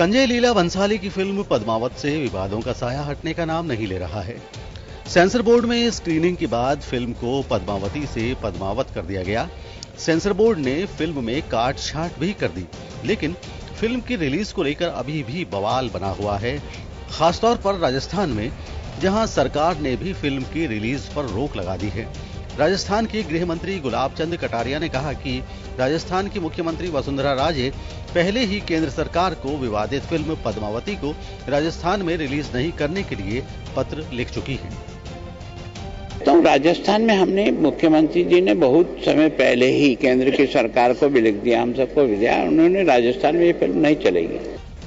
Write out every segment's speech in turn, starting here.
संजय लीला भंसाली की फिल्म पद्मावत से विवादों का साया हटने का नाम नहीं ले रहा है। सेंसर बोर्ड में स्क्रीनिंग के बाद फिल्म को पद्मावती से पद्मावत कर दिया गया। सेंसर बोर्ड ने फिल्म में काट छांट भी कर दी, लेकिन फिल्म की रिलीज को लेकर अभी भी बवाल बना हुआ है, खासतौर पर राजस्थान में, जहां सरकार ने भी फिल्म की रिलीज पर रोक लगा दी है। राजस्थान के गृह मंत्री गुलाब चंद कटारिया ने कहा कि राजस्थान की मुख्यमंत्री वसुंधरा राजे पहले ही केंद्र सरकार को विवादित फिल्म पद्मावती को राजस्थान में रिलीज नहीं करने के लिए पत्र लिख चुकी हैं। तो राजस्थान में हमने मुख्यमंत्री जी ने बहुत समय पहले ही केंद्र की सरकार को भी लिख दिया, हम सबको भी दिया, उन्होंने राजस्थान में ये फिल्म नहीं चलेगी।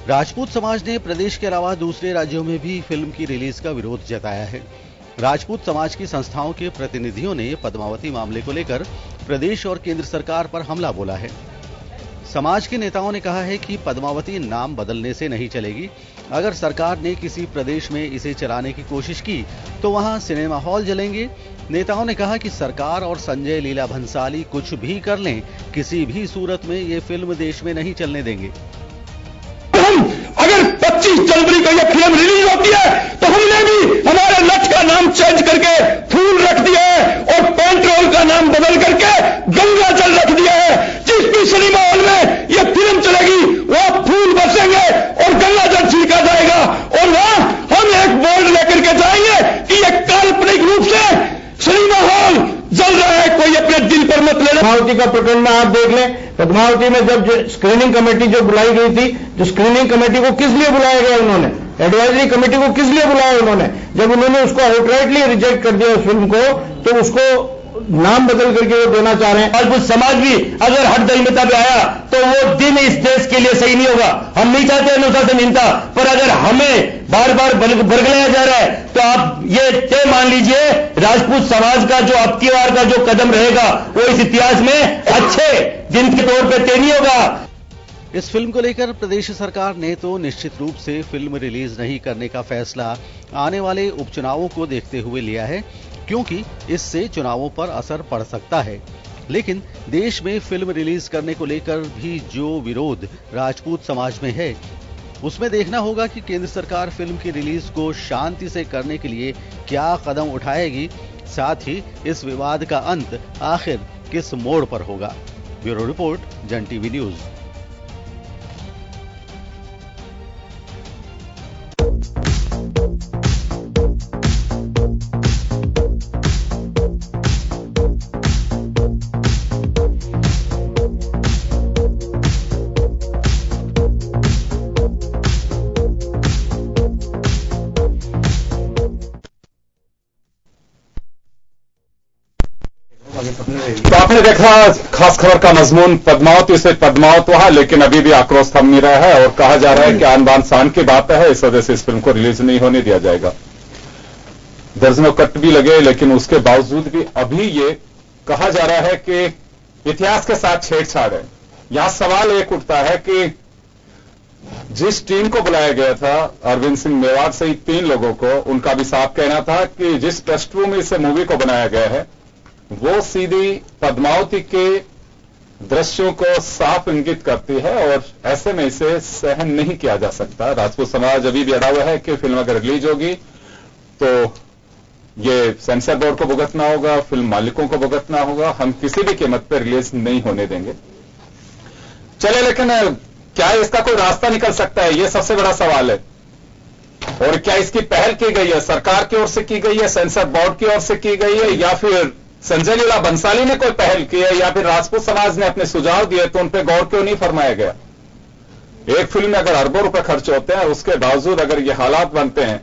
राजपूत समाज ने प्रदेश के अलावा दूसरे राज्यों में भी फिल्म की रिलीज का विरोध जताया है। राजपूत समाज की संस्थाओं के प्रतिनिधियों ने पद्मावती मामले को लेकर प्रदेश और केंद्र सरकार पर हमला बोला है। समाज के नेताओं ने कहा है कि पद्मावती नाम बदलने से नहीं चलेगी। अगर सरकार ने किसी प्रदेश में इसे चलाने की कोशिश की तो वहां सिनेमा हॉल जलेंगे। नेताओं ने कहा कि सरकार और संजय लीला भंसाली कुछ भी कर लें, किसी भी सूरत में ये फिल्म देश में नहीं चलने देंगे। अगर 25 जनवरी को यह फिल्म रिलीज होती है तो हमने भी हमारे लक्ष्य का नाम चेंज करके फूल रख दिया है और पेट्रोल का नाम बदल करके गंगा जल रख दिया है। जिस भी सिनेमा हॉल में यह फिल्म चलेगी वहां फूल बरसेंगे और गंगा जल छिड़का जाएगा और वहां हम एक बोर्ड लेकर के जाएंगे कि यह काल्पनिक रूप से सिनेमा हॉल जल रहा है, कोई अपने दिल पर मत लेना। पद्मावती का प्रकरण में आप देख लें, पद्मावती में जब स्क्रीनिंग कमेटी जो बुलाई गई थी, जो स्क्रीनिंग कमेटी को किस लिए बुलाया गया उन्होंने, एडवाइजरी कमेटी को किस लिए बुलाया उन्होंने, जब उन्होंने उसको आउटराइटली रिजेक्ट कर दिया उस फिल्म को, तो उसको नाम बदल करके वो देना चाह रहे हैं। राजपूत समाज भी अगर हट दलमिता पे आया तो वो दिन इस देश के लिए सही नहीं होगा। हम नहीं चाहते अनुशासनहीनता, पर अगर हमें बार बार बरगलाया जा रहा है तो आप ये तय मान लीजिए राजपूत समाज का जो अब की बार का जो कदम रहेगा वो इस इतिहास में अच्छे दिन के तौर पर तय नहीं होगा। इस फिल्म को लेकर प्रदेश सरकार ने तो निश्चित रूप से फिल्म रिलीज नहीं करने का फैसला आने वाले उपचुनावों को देखते हुए लिया है, क्योंकि इससे चुनावों पर असर पड़ सकता है। लेकिन देश में फिल्म रिलीज करने को लेकर भी जो विरोध राजपूत समाज में है, उसमें देखना होगा कि केंद्र सरकार फिल्म की रिलीज को शांति से करने के लिए क्या कदम उठाएगी, साथ ही इस विवाद का अंत आखिर किस मोड़ पर होगा। ब्यूरो रिपोर्ट, जन टीवी न्यूज। तो आपने देखा खास खबर का मजमून, पद्मावती से पद्मावत हुआ, लेकिन अभी भी आक्रोश थम नहीं रहा है और कहा जा रहा है कि आन बान शान की बात है, इस वजह से इस फिल्म को रिलीज नहीं होने दिया जाएगा। दर्जनों कट भी लगे, लेकिन उसके बावजूद भी अभी ये कहा जा रहा है कि इतिहास के साथ छेड़छाड़ है। यहां सवाल एक उठता है कि जिस टीम को बुलाया गया था, अरविंद सिंह मेवाड़ सहित 3 लोगों को, उनका भी साफ कहना था कि जिस पृष्ठभूमि में इस मूवी को बनाया गया है वो सीधी पद्मावती के दृश्यों को साफ इंगित करती है और ऐसे में इसे सहन नहीं किया जा सकता। राजपूत समाज अभी भी अड़ा हुआ है कि फिल्म अगर रिलीज होगी तो ये सेंसर बोर्ड को भुगतना होगा, फिल्म मालिकों को भुगतना होगा, हम किसी भी कीमत पर रिलीज नहीं होने देंगे। चले, लेकिन क्या इसका कोई रास्ता निकल सकता है, ये सबसे बड़ा सवाल है। और क्या इसकी पहल की गई है, सरकार की ओर से की गई है, सेंसर बोर्ड की ओर से की गई है, या फिर संजय लीला भंसाली ने कोई पहल की है, या फिर राजपूत समाज ने अपने सुझाव दिए तो उन पर गौर क्यों नहीं फरमाया गया। एक फिल्म में अगर अरबों रुपए खर्च होते हैं, उसके बावजूद अगर ये हालात बनते हैं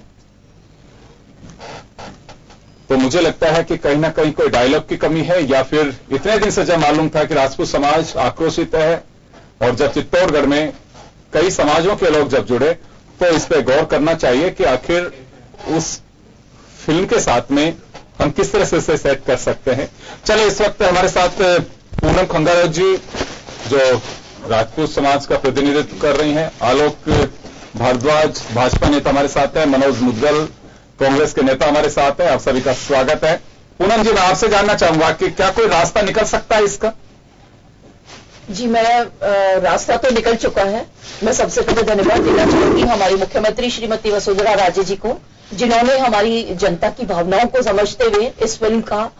तो मुझे लगता है कि कहीं ना कहीं कोई डायलॉग की कमी है, या फिर इतने दिन से जब मालूम था कि राजपूत समाज आक्रोशित है और जब चित्तौड़गढ़ में कई समाजों के लोग जब जुड़े तो इस पर गौर करना चाहिए कि आखिर उस फिल्म के साथ में हम किस तरह से इसे सेट कर सकते हैं। चले, इस वक्त हमारे साथ पूनम खंगाराज जी जो राजपूत समाज का प्रतिनिधित्व कर रही हैं, आलोक भारद्वाज भाजपा नेता हमारे साथ है, मनोज मुदगल कांग्रेस के नेता हमारे साथ है। आप सभी का स्वागत है। पूनम जी, मैं आपसे जानना चाहूंगा कि क्या कोई रास्ता निकल सकता है इसका? जी, मैं रास्ता तो निकल चुका है। मैं सबसे पहले धन्यवाद देना चाहूंगी हमारी मुख्यमंत्री श्रीमती वसुंधरा राजे जी को, जिन्होंने हमारी जनता की भावनाओं को समझते हुए इस फिल्म का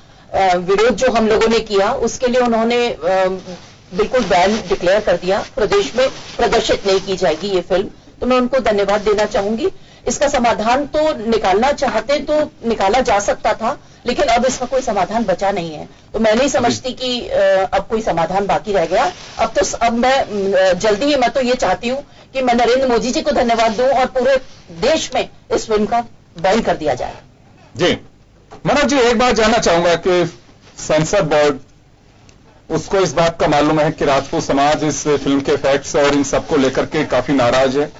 विरोध जो हम लोगों ने किया, उसके लिए उन्होंने बिल्कुल बैन डिक्लेयर कर दिया, प्रदेश में प्रदर्शित नहीं की जाएगी ये फिल्म। तो मैं उनको धन्यवाद देना चाहूंगी। इसका समाधान तो निकालना चाहते तो निकाला जा सकता था, लेकिन अब इसका कोई समाधान बचा नहीं है। तो मैं नहीं समझती कि अब कोई समाधान बाकी रह गया। अब मैं जल्दी ही मैं तो ये चाहती हूं कि मैं नरेंद्र मोदी जी को धन्यवाद दूं और पूरे देश में इस फिल्म का बैन कर दिया जाए। जी मनोज जी, एक बात जानना चाहूंगा कि सेंसर बोर्ड, उसको इस बात का मालूम है कि राजपूत समाज इस फिल्म के फैक्ट्स और इन सबको लेकर के काफी नाराज है।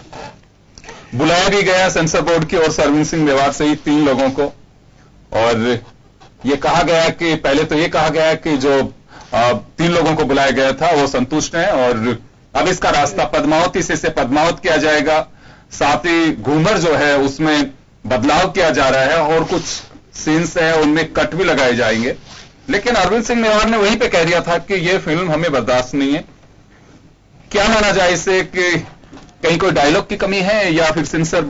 बुलाया भी गया सेंसर बोर्ड की ओर से अरविंद सिंह मेवाड़ से ही 3 लोगों को, और ये कहा गया कि पहले तो ये कहा गया कि जो 3 लोगों को बुलाया गया था वो संतुष्ट हैं, और अब इसका रास्ता पद्मावती से पद्मावत किया जाएगा। साथ ही घूमर जो है उसमें बदलाव किया जा रहा है और कुछ सीन्स है उनमें कट भी लगाए जाएंगे। लेकिन अरविंद सिंह मेवाड़ ने वहीं पे कह दिया था कि ये फिल्म हमें बर्दाश्त नहीं है। क्या माना जाए इसे कि कहीं कोई डायलॉग की कमी है या फिर सेंसर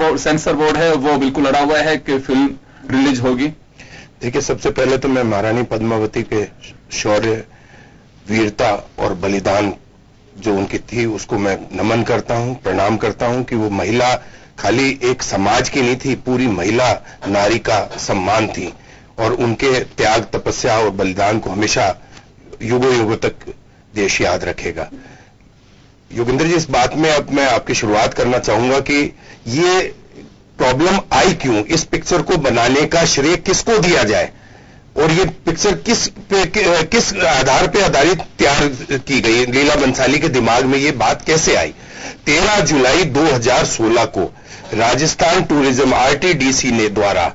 बोर्ड है वो बिल्कुल अड़ा हुआ है कि फिल्म रिलीज होगी? देखिए, सबसे पहले तो मैं महारानी पद्मावती के शौर्य, वीरता और बलिदान जो उनकी थी उसको मैं नमन करता हूं, प्रणाम करता हूं कि वो महिला खाली एक समाज की नहीं थी, पूरी महिला नारी का सम्मान थी, और उनके त्याग, तपस्या और बलिदान को हमेशा युगों युगों तक देश याद रखेगा। योगेंद्र जी, इस बात में अब मैं आपकी शुरुआत करना चाहूंगा कि ये प्रॉब्लम आई क्यों, इस पिक्चर को बनाने का श्रेय किसको दिया जाए, और ये पिक्चर किस आधार पे आधारित तैयार की गई, लीला बंसाली के दिमाग में ये बात कैसे आई? 13 जुलाई 2016 को राजस्थान टूरिज्म आरटीडीसी ने द्वारा,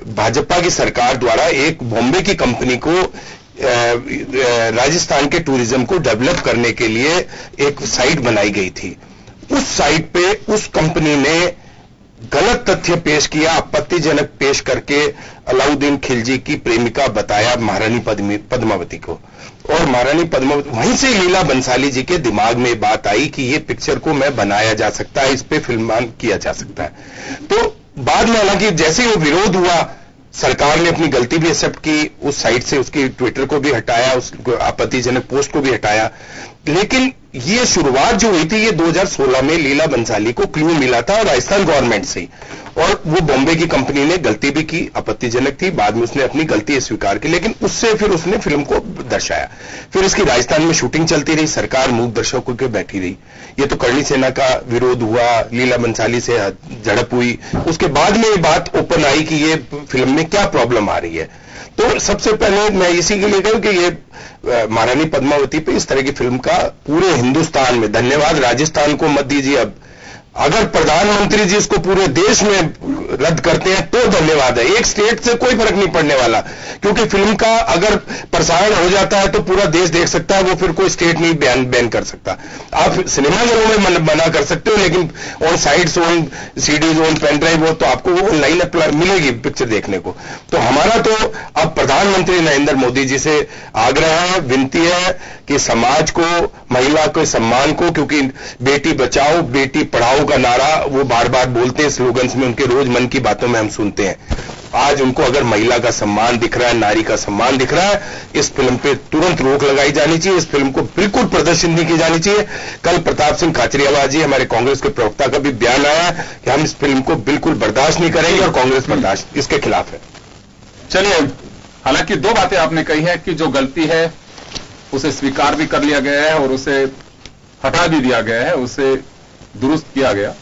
भाजपा की सरकार द्वारा एक बॉम्बे की कंपनी को राजस्थान के टूरिज्म को डेवलप करने के लिए एक साइट बनाई गई थी। उस साइट पे उस कंपनी ने गलत तथ्य पेश किया, आपत्तिजनक पेश करके अलाउद्दीन खिलजी की प्रेमिका बताया महारानी पद्मावती को, और महारानी पद्मावती, वहीं से लीला बंसाली जी के दिमाग में बात आई कि ये पिक्चर को मैं बनाया जा सकता है, इस पे फिल्मान किया जा सकता है। तो बाद में हालांकि जैसे वो विरोध हुआ, सरकार ने अपनी गलती भी एक्सेप्ट की, उस साइट से उसकी ट्विटर को भी हटाया, उस आपत्तिजनक पोस्ट को भी हटाया, लेकिन ये शुरुआत जो हुई थी ये 2016 में लीला बंसाली को क्लू मिला था राजस्थान गवर्नमेंट से, और वो बॉम्बे की कंपनी ने गलती भी की, आपत्तिजनक थी, बाद में उसने अपनी गलती स्वीकार की, लेकिन उससे फिर उसने फिल्म को दर्शाया। फिर इसकी राजस्थान में शूटिंग चलती रही, सरकार मूक दर्शकों के बैठी रही। ये तो करणी सेना का विरोध हुआ, लीला बंसाली से झड़प हुई, उसके बाद में ये बात ओपन आई कि ये फिल्म में क्या प्रॉब्लम आ रही है। तो सबसे पहले मैं इसी के लिए कहूं कि ये महारानी पद्मावती पे इस तरह की फिल्म का पूरे हिंदुस्तान में, धन्यवाद राजस्थान को मत दीजिए, अब अगर प्रधानमंत्री जी इसको पूरे देश में रद्द करते हैं तो धन्यवाद है, एक स्टेट से कोई फर्क नहीं पड़ने वाला, क्योंकि फिल्म का अगर प्रसारण हो जाता है तो पूरा देश देख सकता है, वो फिर कोई स्टेट नहीं बैन कर सकता। आप सिनेमाघरों में मना कर सकते हो, लेकिन on sites, on CDs, on pen drive हो तो आपको वो ऑनलाइन मिलेगी पिक्चर देखने को। तो हमारा तो अब प्रधानमंत्री नरेंद्र मोदी जी से आग्रह है, विनती है कि समाज को, महिला के सम्मान को, क्योंकि बेटी बचाओ बेटी पढ़ाओ का नारा वो बार बार बोलते हैं स्लोगन्स में, उनके रोज मन की बातों में हम सुनते हैं। आज उनको अगर महिला का सम्मान दिख रहा है, नारी का सम्मान दिख रहा है, इस फिल्म पे तुरंत रोक लगाई जानी चाहिए, इस फिल्म को बिल्कुल प्रदर्शित नहीं की जानी चाहिए। कल प्रताप सिंह खाचरियावास जी, हमारे कांग्रेस के प्रवक्ता का भी बयान आया कि हम इस फिल्म को बिल्कुल बर्दाश्त नहीं करेंगे और कांग्रेस बर्दाश्त इसके खिलाफ है। चलिए, हालांकि 2 बातें आपने कही है कि जो गलती है उसे स्वीकार भी कर लिया गया है और उसे हटा भी दिया गया है, उसे दुरुस्त किया गया।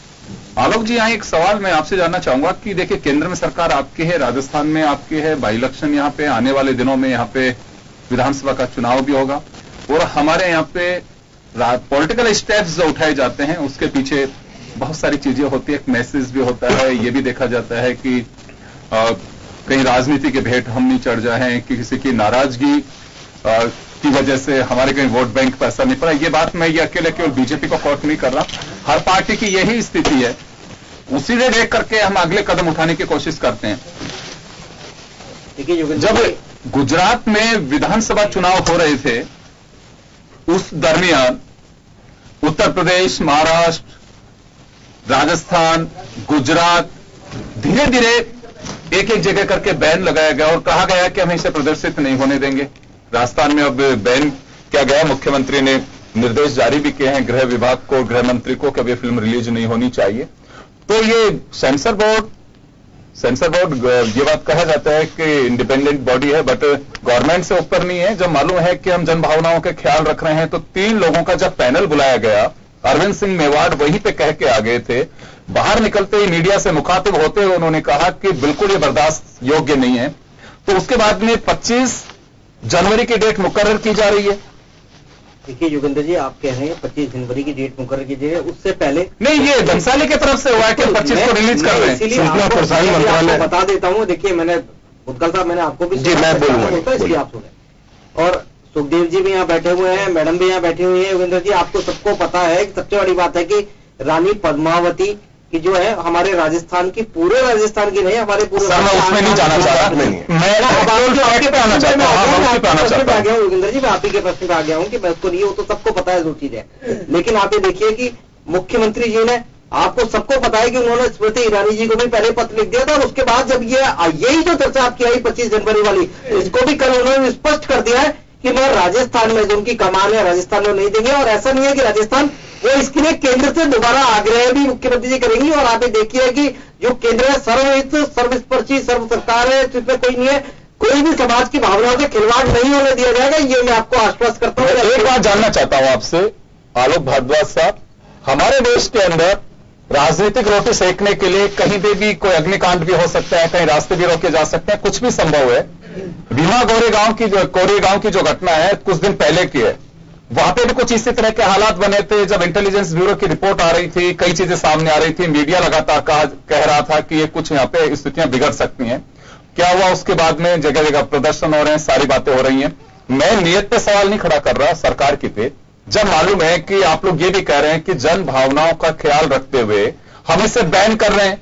आलोक जी, यहाँ एक सवाल मैं आपसे जानना चाहूंगा कि देखिए, केंद्र में सरकार आपकी है, राजस्थान में आपकी है, बाई इलेक्शन यहाँ पे आने वाले दिनों में यहाँ पे विधानसभा का चुनाव भी होगा, और हमारे यहाँ पे पॉलिटिकल स्टेप्स जो उठाए जाते हैं उसके पीछे बहुत सारी चीजें होती है, एक मैसेज भी होता है, ये भी देखा जाता है कि कहीं राजनीति के भेंट हम नहीं चढ़ जाए कि किसी की नाराजगी की वजह से हमारे कहीं वोट बैंक पर असर नहीं पड़ा। ये बात मैं ये अकेले केवल बीजेपी को कोट नहीं कर रहा, हर पार्टी की यही स्थिति है, उसी ने देख करके हम अगले कदम उठाने की कोशिश करते हैं। जब गुजरात में विधानसभा चुनाव हो रहे थे, उस दरमियान उत्तर प्रदेश, महाराष्ट्र, राजस्थान, गुजरात धीरे धीरे एक एक जगह करके बैन लगाया गया और कहा गया कि हम इसे प्रदर्शित नहीं होने देंगे। राजस्थान में अब बैन किया गया। मुख्यमंत्री ने निर्देश जारी भी किए हैं गृह विभाग को, गृह मंत्री को, कि अब ये फिल्म रिलीज नहीं होनी चाहिए। तो ये सेंसर बोर्ड ये बात कहा जाता है कि इंडिपेंडेंट बॉडी है, बट गवर्नमेंट से ऊपर नहीं है। जब मालूम है कि हम जन भावनाओं के ख्याल रख रहे हैं, तो 3 लोगों का जब पैनल बुलाया गया, अरविंद सिंह मेवाड़ वहीं पे कह के आ गए थे। बाहर निकलते ही मीडिया से मुखातिब होते हुए उन्होंने कहा कि बिल्कुल ये बर्दाश्त योग्य नहीं है। तो उसके बाद में 25 जनवरी की डेट मुकर्रर की जा रही है। देखिए योगेंद्र जी, आप कह रहे हैं 25 जनवरी की डेट मुकर्रर की जाए, उससे पहले नहीं, ये बंसाली की तरफ से हुआ है कि 25 को रिलीज कर रहे हैं। इसीलिए आपको बता देता हूं। देखिए, मैंने मुद्गल साहब, मैंने आपको भी जी मैं बोलूंगा, इसलिए आप सुने। और सुखदेव जी भी यहाँ बैठे हुए हैं, मैडम भी यहाँ बैठी हुई है। योगेंद्र जी, आपको सबको पता है कि सबसे बड़ी बात है कि रानी पद्मावती की जो है हमारे राजस्थान की, पूरे राजस्थान की नहीं, हमारे पूरे उसमें नहीं जाना चाह रहा। मैं आ गया हूँ योगेंद्र जी, मैं आप ही के प्रश्न पे आ गया हूँ कि मैं उसको नहीं, वो तो सबको पता है जो चीज है। लेकिन आप ये देखिए कि मुख्यमंत्री जी ने, आपको सबको पता है कि उन्होंने स्मृति ईरानी जी को भी पहले पत्र लिख दिया था, और उसके बाद जब यही जो चर्चा आपकी आई 25 जनवरी वाली, इसको भी कल उन्होंने स्पष्ट कर दिया है कि मैं राजस्थान में जो उनकी कमान है राजस्थान में नहीं देंगे। और ऐसा नहीं है कि राजस्थान, वो इसके लिए केंद्र से दोबारा आग्रह भी मुख्यमंत्री जी करेंगी। और आप ये देखिए कि जो केंद्र है सर्वहित, सर्वस्पर्शी, सर्व सरकार है, इसमें कोई नहीं है, कोई भी समाज की भावनाओं से खिलवाड़ नहीं होने दिया जाएगा। ये मैं आपको आश्वस्त करता हूँ। एक बात जानना चाहता हूं आपसे, आलोक भारद्वाज साहब, हमारे देश के अंदर राजनीतिक रोटी सेकने के लिए कहीं पे भी कोई अग्निकांड भी हो सकता है, कहीं रास्ते भी रोके जा सकते हैं, कुछ भी संभव है। भीमा कोरेगांव की जो घटना है कुछ दिन पहले की है, वहां पे भी कुछ इसी तरह के हालात बने थे। जब इंटेलिजेंस ब्यूरो की रिपोर्ट आ रही थी, कई चीजें सामने आ रही थी, मीडिया लगातार कह रहा था कि ये कुछ यहाँ पे स्थितियां बिगड़ सकती हैं। क्या हुआ उसके बाद में? जगह जगह प्रदर्शन हो रहे हैं, सारी बातें हो रही हैं। मैं नियत पे सवाल नहीं खड़ा कर रहा सरकार की पे, जब मालूम है कि आप लोग ये भी कह रहे हैं कि जन भावनाओं का ख्याल रखते हुए हम इसे बैन कर रहे हैं।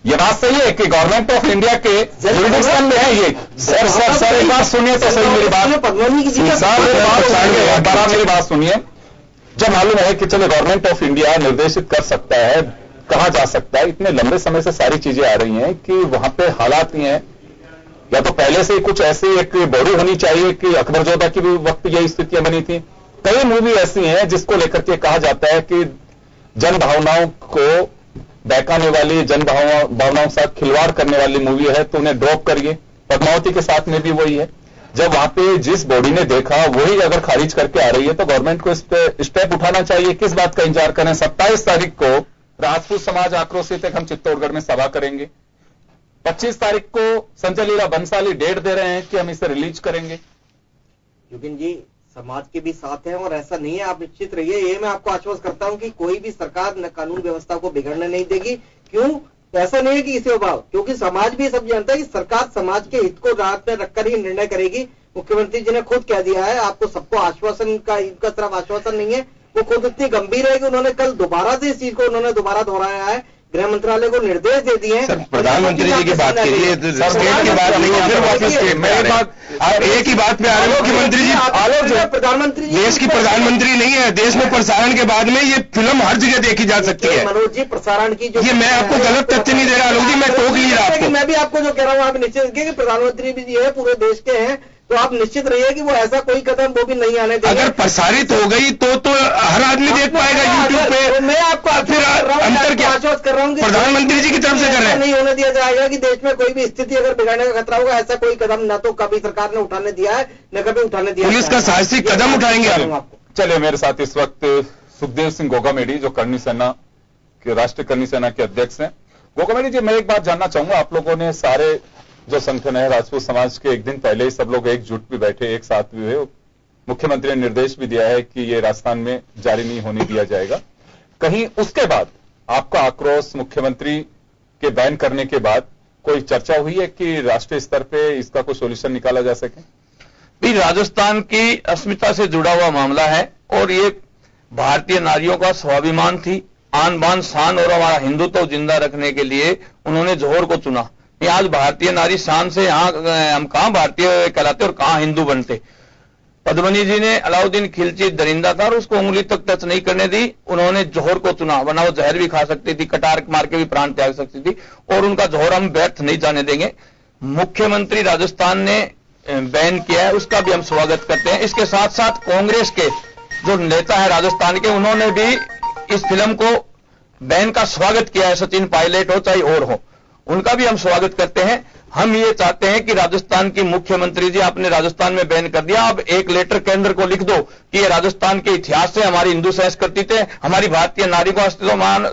ये बात सही है कि गवर्नमेंट ऑफ इंडिया के जुरिडिक्शन में है ये। सर एक बात सुनिए तो सही, मेरी बात मेरी बात सुनिए। जब मालूम है कि चलो गवर्नमेंट ऑफ इंडिया निर्देशित कर सकता है, कहा जा सकता है, इतने लंबे समय से सारी चीजें आ रही हैं कि वहां पे हालात नहीं है, या तो पहले से ही कुछ ऐसी एक बॉडी होनी चाहिए कि अकबर जोधा की भी वक्त यही स्थितियां बनी थी। कई मूवी ऐसी हैं जिसको लेकर के कहा जाता है कि जन भावनाओं को बहकाने वाली, जन भावनाओं के साथ खिलवाड़ करने वाली मूवी है, तो उन्हें ड्रॉप करिए। पद्मावती के साथ में भी वही है। जब वहां पे जिस बॉडी ने देखा वही अगर खारिज करके आ रही है तो गवर्नमेंट को इस पे स्टेप उठाना चाहिए। किस बात का इंतजार करें? 27 तारीख को राजपूत समाज आक्रोशित हम चित्तौड़गढ़ में सभा करेंगे। 25 तारीख को संजय लीला बंसाली डेट दे रहे हैं कि हम इसे रिलीज करेंगे। योगिन जी, समाज के भी साथ हैं और ऐसा नहीं है, आप निश्चित रहिए। ये मैं आपको आश्वस्त करता हूं कि कोई भी सरकार न कानून व्यवस्था को बिगड़ने नहीं देगी। क्यों? ऐसा नहीं है कि इसे अभाव, क्योंकि समाज भी सब जानता है कि सरकार समाज के हित को रात में रखकर ही निर्णय करेगी। मुख्यमंत्री जी ने खुद कह दिया है, आपको सबको आश्वासन का, इनका सिर्फ आश्वासन नहीं है, वो खुद इतनी गंभीर है कि उन्होंने कल दोबारा से इस चीज को उन्होंने दोबारा दोहराया है। गृह मंत्रालय को निर्देश दे दिए हैं। प्रधानमंत्री जी की बात कीजिए, स्टेट की बात नहीं है, फिर वापस आप एक ही बात पे आ रहे हो। मुख्यमंत्री जी प्रधानमंत्री जी देश की प्रधानमंत्री नहीं है। देश में प्रसारण के बाद में ये फिल्म हर जगह देखी जा सकती है। मनोज जी, प्रसारण की जो, ये मैं आपको गलत तथ्य नहीं दे रहा आलोक जी, मैं टोक नहीं रहा आपको। मैं भी आपको जो कह रहा हूँ, आप निश्चित रखिए कि प्रधानमंत्री भी है, पूरे देश के हैं, तो आप निश्चित रहिए कि वो ऐसा कोई कदम वो भी नहीं आने देंगे। अगर प्रसारित हो गई तो हर आदमी देख पाएगा यूट्यूब पे। मैं आपको फिर अंतर क्या आश्वस्त कर रहा हूँ कि प्रधानमंत्री जी की तरफ से कर रहे हैं, नहीं होने दिया जाएगा कि देश में कोई भी स्थिति अगर बिगड़ने का खतरा होगा, ऐसा कोई कदम न तो कभी सरकार ने उठाने दिया है न कभी उठाने दिया। पुलिस का साहसिक कदम उठाएंगे आप। चलिए, मेरे साथ इस वक्त सुखदेव सिंह गोगामेडी, जो करनी सेना के राष्ट्रीय करनी सेना के अध्यक्ष हैं। गोगामेडी जी, मैं एक बात जानना चाहूंगा, आप लोगों ने सारे जो संगठन है राजपूत समाज के, एक दिन पहले ही सब लोग एकजुट भी बैठे, एक साथ भी हुए। मुख्यमंत्री ने निर्देश भी दिया है कि ये राजस्थान में जारी नहीं होने दिया जाएगा। कहीं उसके बाद आपका आक्रोश मुख्यमंत्री के बैन करने के बाद कोई चर्चा हुई है कि राष्ट्रीय स्तर पे इसका कोई सोल्यूशन निकाला जा सके? भी राजस्थान की अस्मिता से जुड़ा हुआ मामला है और ये भारतीय नारियों का स्वाभिमान थी, आन बान शान, और हमारा हिंदुत्व जिंदा रखने के लिए उन्होंने जोहर को चुना। आज भारतीय नारी शान से यहाँ हम कहां भारतीय कहलाते और कहां हिंदू बनते। पद्मनी जी ने अलाउद्दीन खिलची दरिंदा था और उसको उंगली तक टच नहीं करने दी। उन्होंने जौहर को चुना, वरना वो जहर भी खा सकती थी, कटार मार के भी प्राण त्याग सकती थी, और उनका जौहर हम व्यर्थ नहीं जाने देंगे। मुख्यमंत्री राजस्थान ने बैन किया है, उसका भी हम स्वागत करते हैं। इसके साथ साथ कांग्रेस के जो नेता है राजस्थान के, उन्होंने भी इस फिल्म को बैन का स्वागत किया है। सचिन पायलट हो चाहे और हो, उनका भी हम स्वागत करते हैं। हम ये चाहते हैं कि राजस्थान की मुख्यमंत्री जी, आपने राजस्थान में बैन कर दिया, अब एक लेटर केंद्र को लिख दो कि ये राजस्थान के इतिहास से, हमारी हिंदू संस्कृति से, हमारी भारतीय नारी को अस्तित्वमान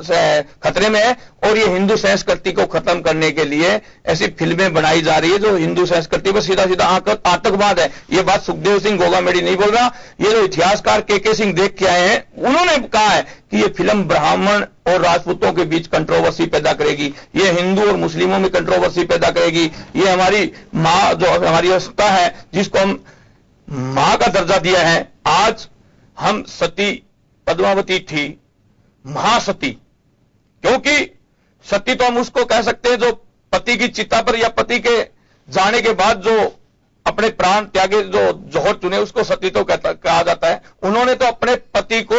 खतरे में है, और ये हिंदू संस्कृति को खत्म करने के लिए ऐसी फिल्में बनाई जा रही है जो हिंदू संस्कृति पर सीधा सीधा आतंकवाद है। ये बात सुखदेव सिंह गोगामेडी नहीं बोल रहा, ये जो इतिहासकार के सिंह देख के आए हैं, उन्होंने कहा है कि ये फिल्म ब्राह्मण और राजपूतों के बीच कंट्रोवर्सी पैदा करेगी, ये हिंदू और मुस्लिमों में कंट्रोवर्सी पैदा करेगी, ये हमारी माँ जो हमारी अस्मिता है, जिसको हम माँ का दर्जा दिया है, आज हम सती पद्मावती थी महासती, क्योंकि सती तो हम उसको कह सकते हैं जो पति की चिता पर या पति के जाने के बाद जो अपने प्राण त्यागे, जो जौहर चुने, उसको सती तो कहा जाता है। उन्होंने तो अपने पति को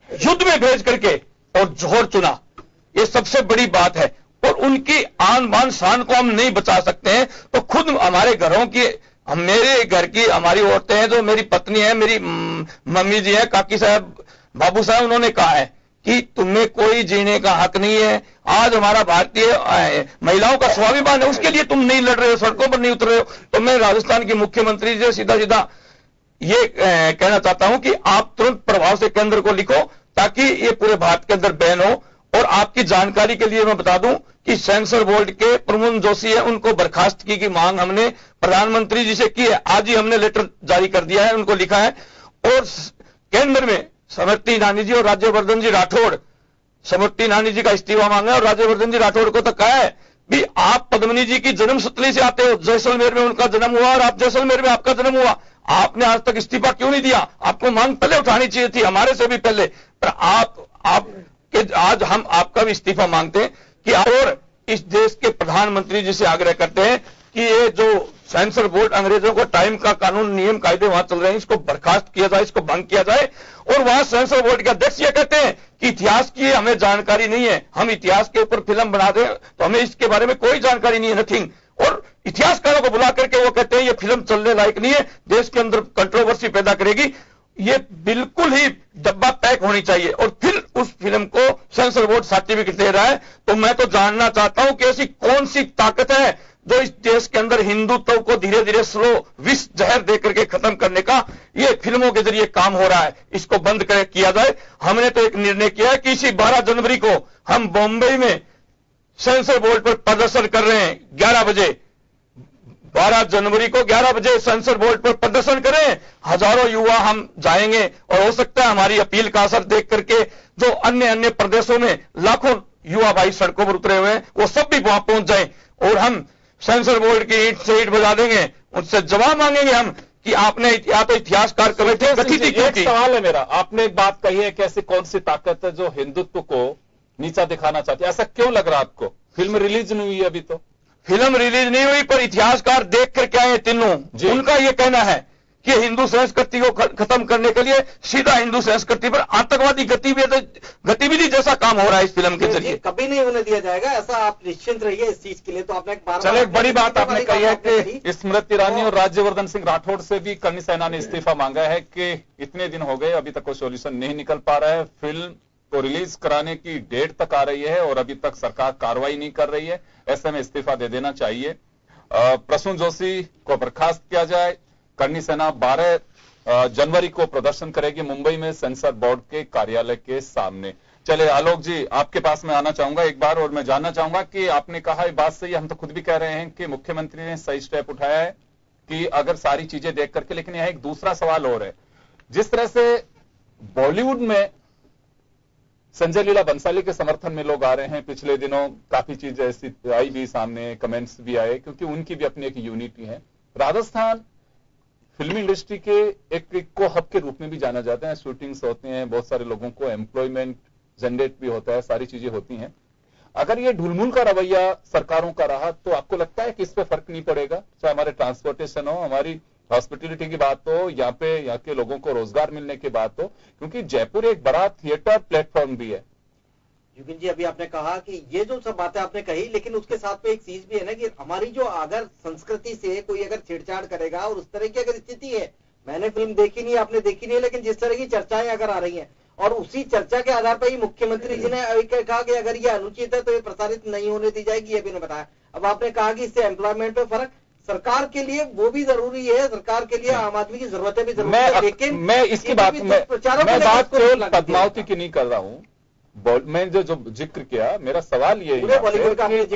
युद्ध में भेज करके और जौहर चुना, ये सबसे बड़ी बात है। और उनकी आन बान शान को हम नहीं बचा सकते हैं, तो खुद हमारे घरों की, मेरे घर की हमारी औरतें हैं, जो मेरी पत्नी है, मेरी मम्मी जी है, काकी साहब, बाबू साहब, उन्होंने कहा है कि तुम्हें कोई जीने का हक नहीं है। आज हमारा भारतीय महिलाओं का स्वाभिमान है, उसके लिए तुम नहीं लड़ रहे हो, सड़कों पर नहीं उतर रहे हो। तो मैं राजस्थान की मुख्यमंत्री जी सीधा सीधा ये कहना चाहता हूं कि आप तुरंत प्रभाव से केंद्र को लिखो ताकि ये पूरे भारत के अंदर बैन हो। और आपकी जानकारी के लिए मैं बता दूं कि सेंसर बोर्ड के प्रमोद जोशी है, उनको बर्खास्तगी की मांग हमने प्रधानमंत्री जी से की है। आज ही हमने लेटर जारी कर दिया है, उनको लिखा है। और केंद्र में स्मृति ईरानी जी और राज्यवर्धन जी राठौड़, स्मृति ईरानी जी का इस्तीफा मांगा और राज्यवर्धन जी राठौड़ को तो कहा है भी आप पद्मनी जी की जन्मस्थली से आते हो, जैसलमेर में उनका जन्म हुआ और आप जैसलमेर में आपका जन्म हुआ, आपने आज तक इस्तीफा क्यों नहीं दिया? आपको मांग पहले उठानी चाहिए थी, हमारे से भी पहले। पर आज हम आपका भी इस्तीफा मांगते हैं कि और इस देश के प्रधानमंत्री जी से आग्रह करते हैं कि ये जो सेंसर बोर्ड अंग्रेजों को टाइम का कानून नियम कायदे वहां चल रहे हैं, इसको बर्खास्त किया जाए, इसको भंग किया जाए। और वहां सेंसर बोर्ड के अध्यक्ष ये कहते हैं कि इतिहास की हमें जानकारी नहीं है, हम इतिहास के ऊपर फिल्म बना दें तो हमें इसके बारे में कोई जानकारी नहीं है, नथिंग। और इतिहासकारों को बुला करके वो कहते हैं ये फिल्म चलने लायक नहीं है, देश के अंदर कंट्रोवर्सी पैदा करेगी। ये बिल्कुल ही डब्बा पैक होनी चाहिए और फिर उस फिल्म को सेंसर बोर्ड सर्टिफिकेट दे रहा है। तो मैं तो जानना चाहता हूं कि ऐसी कौन सी ताकत है जो इस देश के अंदर हिंदुत्व को धीरे धीरे स्लो विष जहर दे करके खत्म करने का ये फिल्मों के जरिए काम हो रहा है, इसको बंद किया जाए। हमने तो एक निर्णय किया है कि इसी 12 जनवरी को हम बॉम्बे में सेंसर बोर्ड पर प्रदर्शन कर रहे हैं 11 बजे। 12 जनवरी को 11 बजे सेंसर बोर्ड पर प्रदर्शन करें, हजारों युवा हम जाएंगे और हो सकता है हमारी अपील का असर देख करके जो अन्य प्रदेशों में लाखों युवा भाई सड़कों पर उतरे हुए हैं वो सब भी वहां पहुंच जाएं और हम सेंसर बोर्ड की ईंट से ईंट बजा देंगे, उनसे जवाब मांगेंगे हम कि आपने या तो इतिहासकार कमेटी गठित ही क्यों की। सवाल है मेरा, आपने एक बात कही है कि ऐसी कौन सी ताकत है जो हिंदुत्व को नीचा दिखाना चाहती है, ऐसा क्यों लग रहा है आपको? फिल्म रिलीज नहीं हुई अभी, तो फिल्म रिलीज नहीं हुई पर इतिहासकार देख करके आए तीनों, उनका यह कहना है कि हिंदू संस्कृति को खत्म करने के लिए सीधा हिंदू संस्कृति पर आतंकवादी गतिविधि जैसा काम हो रहा है इस फिल्म के जरिए। कभी नहीं होने दिया जाएगा ऐसा, आप निश्चिंत रहिए इस चीज के लिए। तो आपने चलो एक बड़ी बात आपने कही है कि स्मृति ईरानी और राज्यवर्धन सिंह राठौड़ से भी करणी सेना ने इस्तीफा मांगा है कि इतने दिन हो गए अभी तक कोई सोल्यूशन नहीं निकल पा रहा है, फिल्म को रिलीज कराने की डेट तक आ रही है और अभी तक सरकार कार्रवाई नहीं कर रही है, ऐसे में इस्तीफा दे देना चाहिए। प्रसून जोशी को बर्खास्त किया जाए। करणी सेना 12 जनवरी को प्रदर्शन करेगी मुंबई में सेंसर बोर्ड के कार्यालय के सामने। चले आलोक जी, आपके पास मैं आना चाहूंगा एक बार और मैं जानना चाहूंगा कि आपने कहा ये बात सही, हम तो खुद भी कह रहे हैं कि मुख्यमंत्री ने सही स्टेप उठाया है कि अगर सारी चीजें देख करके, लेकिन यहां एक दूसरा सवाल और है, जिस तरह से बॉलीवुड में संजय लीला बंसाली के समर्थन में लोग आ रहे हैं, पिछले दिनों काफी चीजें ऐसी आई भी सामने, कमेंट्स भी आए, क्योंकि उनकी भी अपनी एक यूनिटी है। राजस्थान फिल्मी इंडस्ट्री के एक इको हब के रूप में भी जाना जाता है, शूटिंग्स होते हैं, बहुत सारे लोगों को एम्प्लॉयमेंट जनरेट भी होता है, सारी चीजें होती हैं। अगर ये ढुलमुल का रवैया सरकारों का रहा तो आपको लगता है कि इस पे फर्क नहीं पड़ेगा, चाहे हमारे ट्रांसपोर्टेशन हो, हमारी हॉस्पिटलिटी की बात हो, यहाँ के लोगों को रोजगार मिलने की बात हो, क्योंकि जयपुर एक बड़ा थिएटर प्लेटफॉर्म भी है। युगल जी, अभी आपने कहा कि ये जो सब बातें आपने कही, लेकिन उसके साथ में एक चीज भी है ना कि हमारी जो अगर संस्कृति से कोई अगर छेड़छाड़ करेगा और उस तरह की अगर स्थिति है, मैंने फिल्म देखी नहीं, आपने देखी नहीं है, लेकिन जिस तरह की चर्चाएं अगर आ रही हैं और उसी चर्चा के आधार पर ही मुख्यमंत्री जी ने कहा कि अगर ये अनुचित है तो ये प्रसारित नहीं होने दी जाएगी, ये भी उन्होंने बताया। अब आपने कहा कि इससे एम्प्लॉयमेंट में फर्क, सरकार के लिए वो भी जरूरी है, सरकार के लिए आम आदमी की जरूरतें भी जरूरी है, लेकिन मैं इसकी बात केवल पद्मावती की नहीं कर रहा हूं। मैं जो जिक्र किया, मेरा सवाल ये है,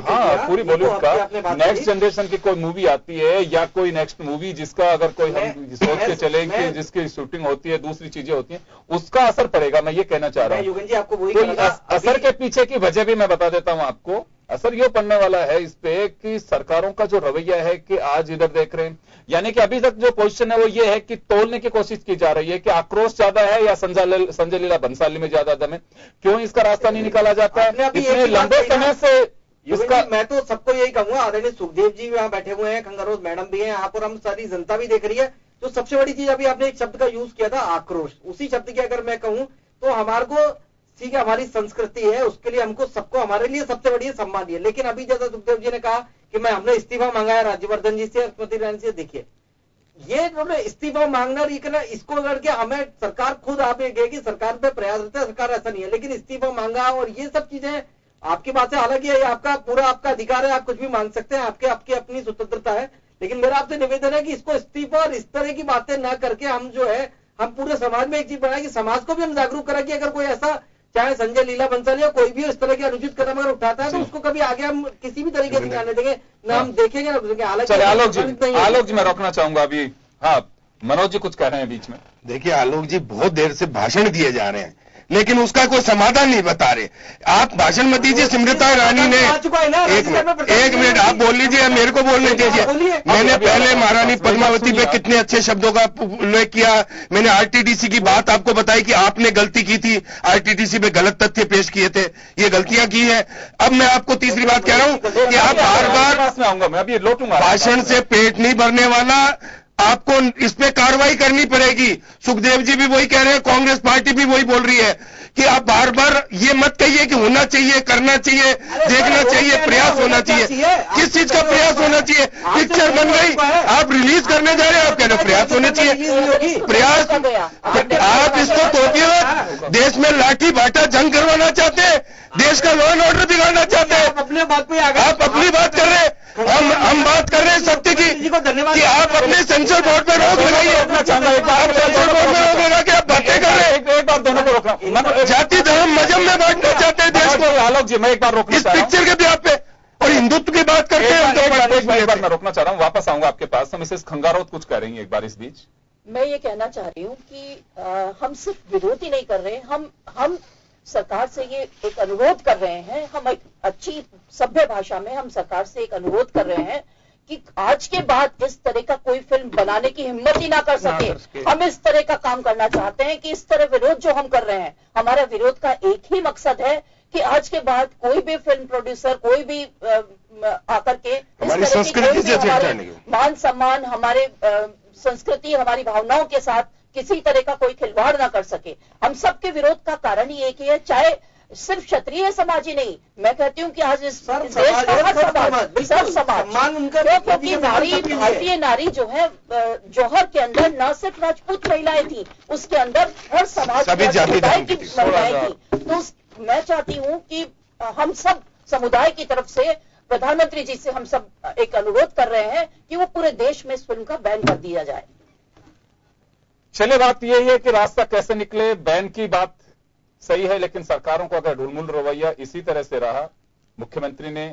हाँ, पूरी बॉलीवुड का नेक्स्ट जनरेशन की कोई मूवी आती है या कोई नेक्स्ट मूवी जिसका अगर कोई हम सोच के चले कि जिसकी शूटिंग होती है, दूसरी चीजें होती हैं, उसका असर पड़ेगा। मैं ये कहना चाह रहा हूं। युगल जी, आपको वही असर के पीछे की वजह भी मैं बता देता हूं आपको। असर ये पड़ने वाला है इस पे कि सरकारों का जो रवैया है कि आज इधर देख रहे हैं, यानी कि अभी तक जो पोजीशन है वो ये है कि तोलने की कोशिश की जा रही है कि आक्रोश ज्यादा है या संजय लीला भंसाली में ज्यादा दम है। क्यों इसका रास्ता नहीं निकाला जाता है इतने लंबे समय से? इसका मैं तो सबको यही कहूंगा, आदरणीय सुखदेव जी यहाँ बैठे हुए हैं, खंगारोज मैडम भी हैं यहाँ पर, हम सारी जनता भी देख रही है। तो सबसे बड़ी चीज, अभी आपने एक शब्द का यूज किया था, आक्रोश। उसी शब्द की अगर मैं कहूं तो हमारे को ठीक है, हमारी संस्कृति है, उसके लिए हमको सबको, हमारे लिए सबसे बड़ी सम्मान है। लेकिन अभी जैसा सुखदेव जी ने कहा कि हमने इस्तीफा मांगा है राज्यवर्धन जी से, स्मृति ईरानी से, देखिए ये जो इस्तीफा मांगना इसको करके हमें सरकार खुद आप कि सरकार पे प्रयास रहता है, सरकार ऐसा नहीं है, लेकिन इस्तीफा मांगा और ये सब चीजें आपकी बात से, हालांकि आपका पूरा आपका अधिकार है, आप कुछ भी मांग सकते हैं, आपकी अपनी स्वतंत्रता है, लेकिन मेरा आपसे निवेदन है कि इसको इस्तीफा और इस तरह की बातें ना करके हम जो है, हम पूरे समाज में एक चीज बनाए कि समाज को भी हम जागरूक करें कि अगर कोई ऐसा, चाहे संजय लीला भंसाली या कोई भी इस तरह के अनुचित कदम अगर उठाता है तो उसको कभी आगे हम किसी भी तरीके से आने देंगे ना, हम देखेंगे ना देखेंगे। हालांकि आलोक जी मैं रोकना चाहूंगा अभी। हाँ, मनोज जी कुछ कह रहे हैं बीच में। देखिए आलोक जी बहुत देर से भाषण दिए जा रहे हैं, लेकिन उसका कोई समाधान नहीं बता रहे। आप भाषण मत दीजिए। स्मृति ईरानी ने एक मिनट आप बोल लीजिए, मेरे को बोलने दीजिए। मैंने पहले महारानी पद्मावती पे कितने अच्छे शब्दों का उल्लेख किया। मैंने आरटीडीसी की बात आपको बताई कि आपने गलती की थी, आरटीडीसी पे गलत तथ्य पेश किए थे, ये गलतियां की है। अब मैं आपको तीसरी बात कह रहा हूं कि आप बार बार भाषण से पेट नहीं भरने वाला, आपको इस पे कार्रवाई करनी पड़ेगी। सुखदेव जी भी वही कह रहे हैं, कांग्रेस पार्टी भी वही बोल रही है कि आप बार बार ये मत कहिए कि होना चाहिए, करना चाहिए, देखना चाहिए, प्रयास होना चाहिए। किस चीज का प्रयास होना चाहिए? पिक्चर बन गई, आप रिलीज करने जा रहे हैं, आप कह रहे हैं प्रयास होने चाहिए। प्रयास आप इसको तोड़िए। देश में लाठी बाटा जंग करवाना चाहते हैं, देश का लॉ एंड ऑर्डर बिगाड़ना चाहते हैं। अपने बात पे आप अपनी बात कर रहे हैं, हम बात कर रहे हैं सत्य की कि आप अपने सेंसर बोर्ड पर रोक लगाइए। सेंसर बोर्ड में रोक लगा के आप बातें कर रहे हैं। एक बार दोनों को रोकना, जाति धर्म मजहब में बांटना चाहते हैं देश को। आलोक जी मैं एक बार रोकना इस पिक्चर के ब्याह पे और हिंदुत्व की बात करते हैं। एक बार मैं रोकना चाह रहा हूँ, वापस आऊंगा आपके पास। तो मिसेस खंगारोत कुछ कह रही हैं एक बार इस बीच। मैं ये कहना चाह रही हूँ कि हम सिर्फ विरोध ही नहीं कर रहे, हम सरकार से ये एक अनुरोध कर रहे हैं, हम एक अच्छी सभ्य भाषा में हम सरकार से एक अनुरोध कर रहे हैं कि आज के बाद इस तरह का कोई फिल्म बनाने की हिम्मत ही ना कर सके। हम इस तरह का काम करना चाहते हैं कि इस तरह विरोध जो हम कर रहे हैं, हमारा विरोध का एक ही मकसद है कि आज के बाद कोई भी फिल्म प्रोड्यूसर, कोई भी आकर के हमारी संस्कृति से हमारे मान सम्मान, हमारे संस्कृति, हमारी भावनाओं के साथ किसी तरह का कोई खिलवाड़ ना कर सके। हम सबके विरोध का कारण ही एक ही है, चाहे सिर्फ क्षत्रिय समाज ही नहीं, मैं कहती हूँ कि आज इस देश का सब समाज, क्योंकि नारी, भारतीय नारी जो है, जौहर के अंदर न सिर्फ राजपूत महिलाएं थी, उसके अंदर हर समाज समुदाय की महिलाएं थी। तो मैं चाहती हूँ कि हम सब समुदाय की तरफ से प्रधानमंत्री जी से हम सब एक अनुरोध कर रहे हैं कि वो पूरे देश में इस फिल्म का बैन कर दिया जाए। चलिए, बात यही है कि रास्ता कैसे निकले। बैन की बात सही है, लेकिन सरकारों को अगर ढुलमुल रवैया इसी तरह से रहा, मुख्यमंत्री ने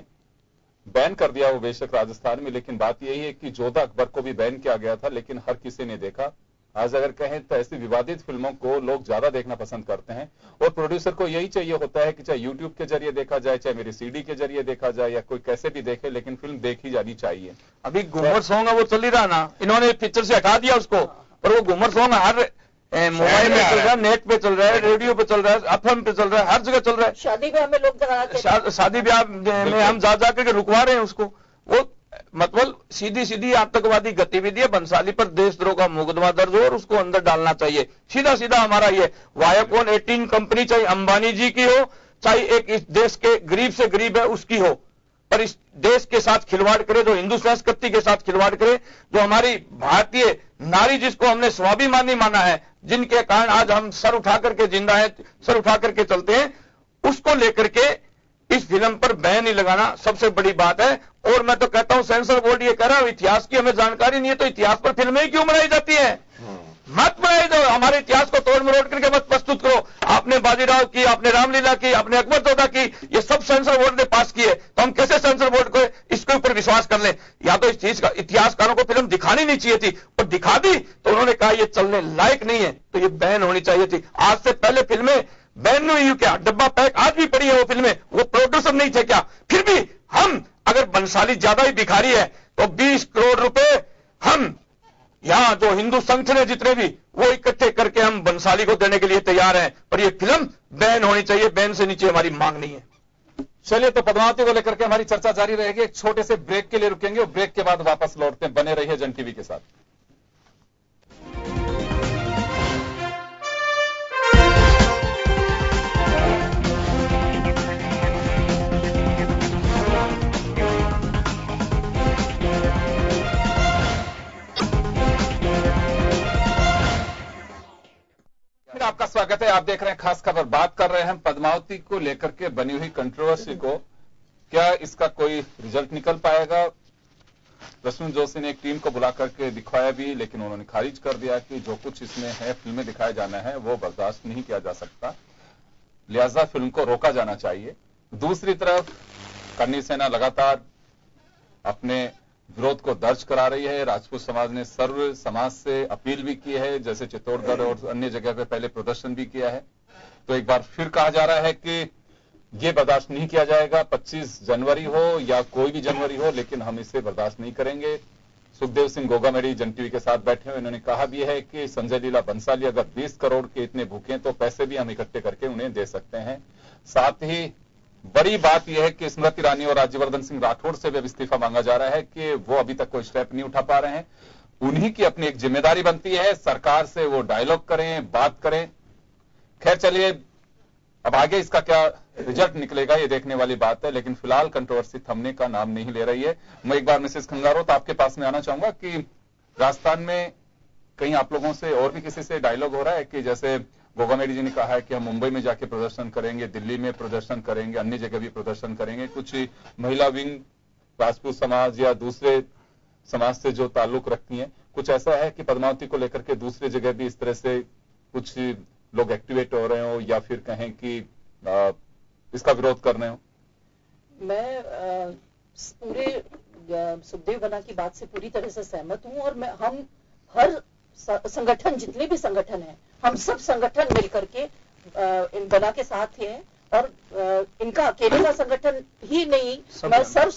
बैन कर दिया वो बेशक राजस्थान में, लेकिन बात यही है कि जोधा अकबर को भी बैन किया गया था, लेकिन हर किसी ने देखा। आज अगर कहें तो ऐसी विवादित फिल्मों को लोग ज्यादा देखना पसंद करते हैं, और प्रोड्यूसर को यही चाहिए होता है कि चाहे यूट्यूब के जरिए देखा जाए, चाहे मेरी सीडी के जरिए देखा जाए, या कोई कैसे भी देखे, लेकिन फिल्म देखी जानी चाहिए। अभी घूमर सॉन्ग है वो चल ही रहा ना, इन्होंने पिक्चर से हटा दिया उसको, पर वो घूमर सॉन्ग हर मोबाइल में चल रहा है, नेट पे चल रहा है, रेडियो पे चल रहा है, एफएम पे चल रहा है, हर जगह चल रहा है। शादी ब्याह में लोग शादी ब्याह में हम जा करके रुकवा रहे हैं उसको। वो मतलब सीधी सीधी आतंकवादी गतिविधि है, बंसाली पर देशद्रोह का मुकदमा दर्ज हो और उसको अंदर डालना चाहिए। सीधा सीधा हमारा ये वायाकॉन 18 कंपनी चाहे अंबानी जी की हो, चाहे एक इस देश के गरीब से गरीब है उसकी हो, पर इस देश के साथ खिलवाड़ करे, जो हिंदू संस्कृति के साथ खिलवाड़ करे, जो हमारी भारतीय नारी जिसको हमने स्वाभिमानी माना है, जिनके कारण आज हम सर उठा करके जिंदा है, सर उठा करके चलते हैं, उसको लेकर के इस फिल्म पर बैन ही लगाना सबसे बड़ी बात है। और मैं तो कहता हूं सेंसर बोर्ड ये कह रहा है इतिहास की हमें जानकारी नहीं है तो इतिहास पर फिल्में क्यों बनाई जाती है? मत बनाई दो, हमारे इतिहास को तोड़ मरोड़ करके मत प्रस्तुत करो। आपने बाजीराव की, आपने रामलीला की, आपने अकबरजोधा की, ये सब सेंसर बोर्ड ने पास किए, तो हम कैसे सेंसर बोर्ड को इसके ऊपर विश्वास कर लें? या तो इस चीज का इतिहासकारों को फिल्म दिखानी नहीं चाहिए थी, और दिखा दी तो उन्होंने कहा ये चलने लायक नहीं है, तो ये बैन होनी चाहिए थी। आज से पहले फिल्में बैन नहीं हुई क्या? डब्बा पैक आज भी पड़ी है वो फिल्में, वो प्रोड्यूसर नहीं थे क्या? फिर भी हम अगर बंसाली ज्यादा ही भिखारी है तो 20 करोड़ रुपए हम यहां जो हिंदू संगठन है जितने भी, वो इकट्ठे करके हम बंसाली को देने के लिए तैयार हैं, पर ये फिल्म बैन होनी चाहिए, बैन से नीचे हमारी मांग नहीं है। चलिए, तो पद्मावती को लेकर के हमारी चर्चा जारी रहेगी। एक छोटे से ब्रेक के लिए रुकेंगे और ब्रेक के बाद वापस लौटते हैं। बने रहिए जन टीवी के साथ। आपका स्वागत है। आप देख रहे हैं खास खबर। बात कर रहे हैं पद्मावती को लेकर के बनी हुई कंट्रोवर्सी को। क्या इसका कोई रिजल्ट निकल पाएगा? रश्मि जोशी ने एक टीम को बुला करके दिखवाया भी, लेकिन उन्होंने खारिज कर दिया कि जो कुछ इसमें है, फिल्में दिखाया जाना है, वो बर्दाश्त नहीं किया जा सकता, लिहाजा फिल्म को रोका जाना चाहिए। दूसरी तरफ करनी सेना लगातार अपने विरोध को दर्ज करा रही है। राजपूत समाज ने सर्व समाज से अपील भी की है, जैसे चित्तौड़गढ़ और अन्य जगह पे पहले प्रदर्शन भी किया है। तो एक बार फिर कहा जा रहा है कि ये बर्दाश्त नहीं किया जाएगा, 25 जनवरी हो या कोई भी जनवरी हो, लेकिन हम इसे बर्दाश्त नहीं करेंगे। सुखदेव सिंह गोगामेडी जन टीवी के साथ बैठे हुए, इन्होंने कहा भी है कि संजय लीला बंसाली अगर 20 करोड़ के इतने भूखे हैं तो पैसे भी हम इकट्ठे करके उन्हें दे सकते हैं। साथ ही बड़ी बात यह है कि स्मृति ईरानी और राज्यवर्धन सिंह राठौड़ से भी अब इस्तीफा मांगा जा रहा है कि वो अभी तक कोई स्टेप नहीं उठा पा रहे हैं। उन्हीं की अपनी एक जिम्मेदारी बनती है, सरकार से वो डायलॉग करें, बात करें। खैर चलिए, अब आगे इसका क्या रिजल्ट निकलेगा ये देखने वाली बात है, लेकिन फिलहाल कंट्रोवर्सी थमने का नाम नहीं ले रही है। मैं एक बार मिसेस खंगारोत आपके पास में आना चाहूंगा कि राजस्थान में कहीं आप लोगों से और भी किसी से डायलॉग हो रहा है कि जैसे गोगामेडी जी ने कहा है कि हम मुंबई में जाके प्रदर्शन करेंगे, दिल्ली में प्रदर्शन करेंगे, अन्य जगह भी प्रदर्शन करेंगे, कुछ महिला विंग राजपूत समाज या दूसरे समाज से जो ताल्लुक रखती हैं, कुछ ऐसा है कि पद्मावती को लेकर के दूसरी जगह भी इस तरह से कुछ लोग एक्टिवेट हो रहे हो या फिर कहें कि इसका विरोध कर रहे हो? मैं पूरे सुखदेव बना की बात से पूरी तरह से सहमत हूं, और हम हर संगठन, जितने भी संगठन हैं, हम सब संगठन मिलकर के इन बना के साथ हैं, और इनका अकेले का संगठन ही नहीं, मैं सर्व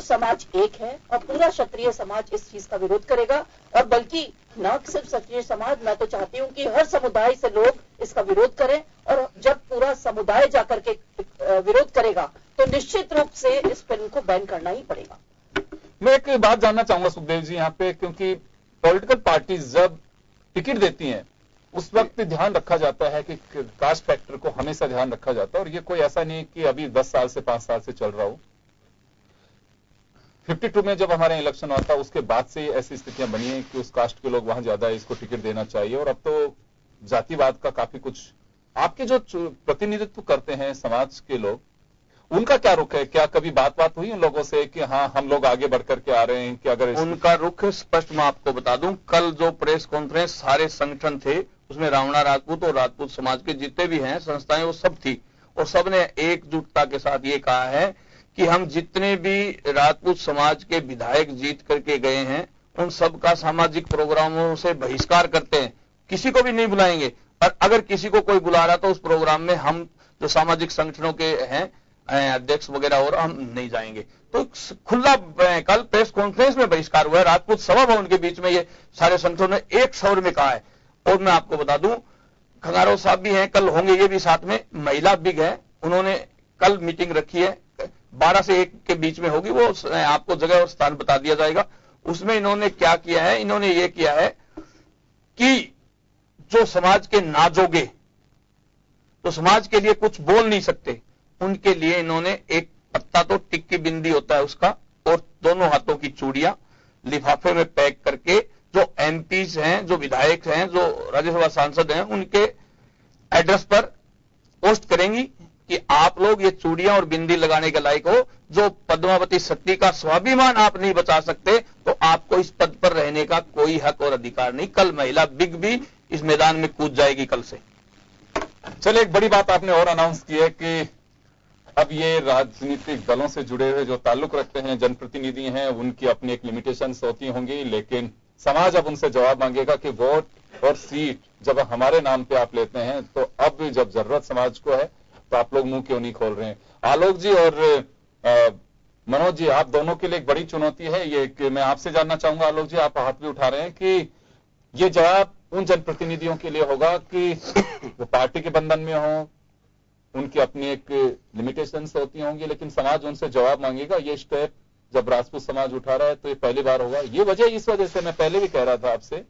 समाज एक है, और पूरा क्षत्रिय समाज इस चीज का विरोध करेगा। और बल्कि न सिर्फ क्षत्रिय समाज, मैं तो चाहती हूँ कि हर समुदाय से लोग इसका विरोध करें, और जब पूरा समुदाय जाकर के विरोध करेगा तो निश्चित रूप से इस फिल्म को बैन करना ही पड़ेगा। मैं एक बात जानना चाहूंगा सुखदेव जी यहाँ पे, क्योंकि पॉलिटिकल पार्टीज जब टिकट देती हैं उस वक्त ध्यान रखा जाता है कि कास्ट फैक्टर को हमेशा ध्यान रखा जाता है, और ये कोई ऐसा नहीं कि अभी 10 साल से 5 साल से चल रहा हो। 52 में जब हमारे इलेक्शन हुआ था उसके बाद से ऐसी स्थितियां बनी है कि उस कास्ट के लोग वहां ज्यादा इसको टिकट देना चाहिए, और अब तो जातिवाद का काफी कुछ। आपके जो प्रतिनिधित्व करते हैं समाज के लोग, उनका क्या रुख है? क्या कभी बात हुई उन लोगों से कि हाँ हम लोग आगे बढ़ करके आ रहे हैं कि अगर उनका रुख स्पष्ट मैं आपको बता दूं, कल जो प्रेस कॉन्फ्रेंस सारे संगठन थे उसमें रावणा राजपूत और राजपूत समाज के जितने भी हैं संस्थाएं वो सब थी, और सबने एकजुटता के साथ ये कहा है कि हम जितने भी राजपूत समाज के विधायक जीत करके गए हैं उन सबका सामाजिक प्रोग्रामों से बहिष्कार करते हैं, किसी को भी नहीं बुलाएंगे, और अगर किसी को कोई बुला रहा तो उस प्रोग्राम में हम जो सामाजिक संगठनों के हैं अध्यक्ष वगैरह और हम नहीं जाएंगे। तो खुला कल प्रेस कॉन्फ्रेंस में बहिष्कार हुआ है, राजपूत सभा भवन के बीच में ये सारे संगठनों ने एक स्वर में कहा है। और मैं आपको बता दूं, खंगारोत साहब भी हैं, कल होंगे ये भी साथ में, महिला बिग है, उन्होंने कल मीटिंग रखी है, 12 से 1 के बीच में होगी, वो आपको जगह और स्थान बता दिया जाएगा। उसमें इन्होंने क्या किया है, इन्होंने ये किया है कि जो समाज के नाजोगे, तो समाज के लिए कुछ बोल नहीं सकते, उनके लिए इन्होंने एक पत्ता तो टिक्की बिंदी होता है उसका, और दोनों हाथों की चूड़ियां लिफाफे में पैक करके जो एमपीज हैं, जो विधायक हैं, जो राज्यसभा सांसद हैं, उनके एड्रेस पर पोस्ट करेंगी कि आप लोग ये चूड़ियां और बिंदी लगाने के लायक हो। जो पद्मावती सती का स्वाभिमान आप नहीं बचा सकते, तो आपको इस पद पर रहने का कोई हक और अधिकार नहीं। कल महिला बिग भी इस मैदान में कूद जाएगी कल से। चलिए, एक बड़ी बात आपने और अनाउंस की है कि अब ये राजनीतिक दलों से जुड़े हुए जो ताल्लुक रखते हैं, जनप्रतिनिधि हैं, उनकी अपनी एक लिमिटेशंस होती होंगी, लेकिन समाज अब उनसे जवाब मांगेगा कि वोट और सीट जब हमारे नाम पे आप लेते हैं, तो अब जब जरूरत समाज को है तो आप लोग मुंह क्यों नहीं खोल रहे हैं। आलोक जी और मनोज जी, आप दोनों के लिए एक बड़ी चुनौती है ये कि मैं आपसे जानना चाहूंगा, आलोक जी आप हाथ भी उठा रहे हैं, कि ये जवाब उन जनप्रतिनिधियों के लिए होगा कि वो पार्टी के बंधन में हो, उनकी अपनी एक लिमिटेशंस होती होंगी, लेकिन समाज उनसे जवाब मांगेगा। ये स्टेप जब राजपूत समाज उठा रहा है तो ये पहली बार होगा। ये वजह, इस वजह से मैं पहले भी कह रहा था आपसे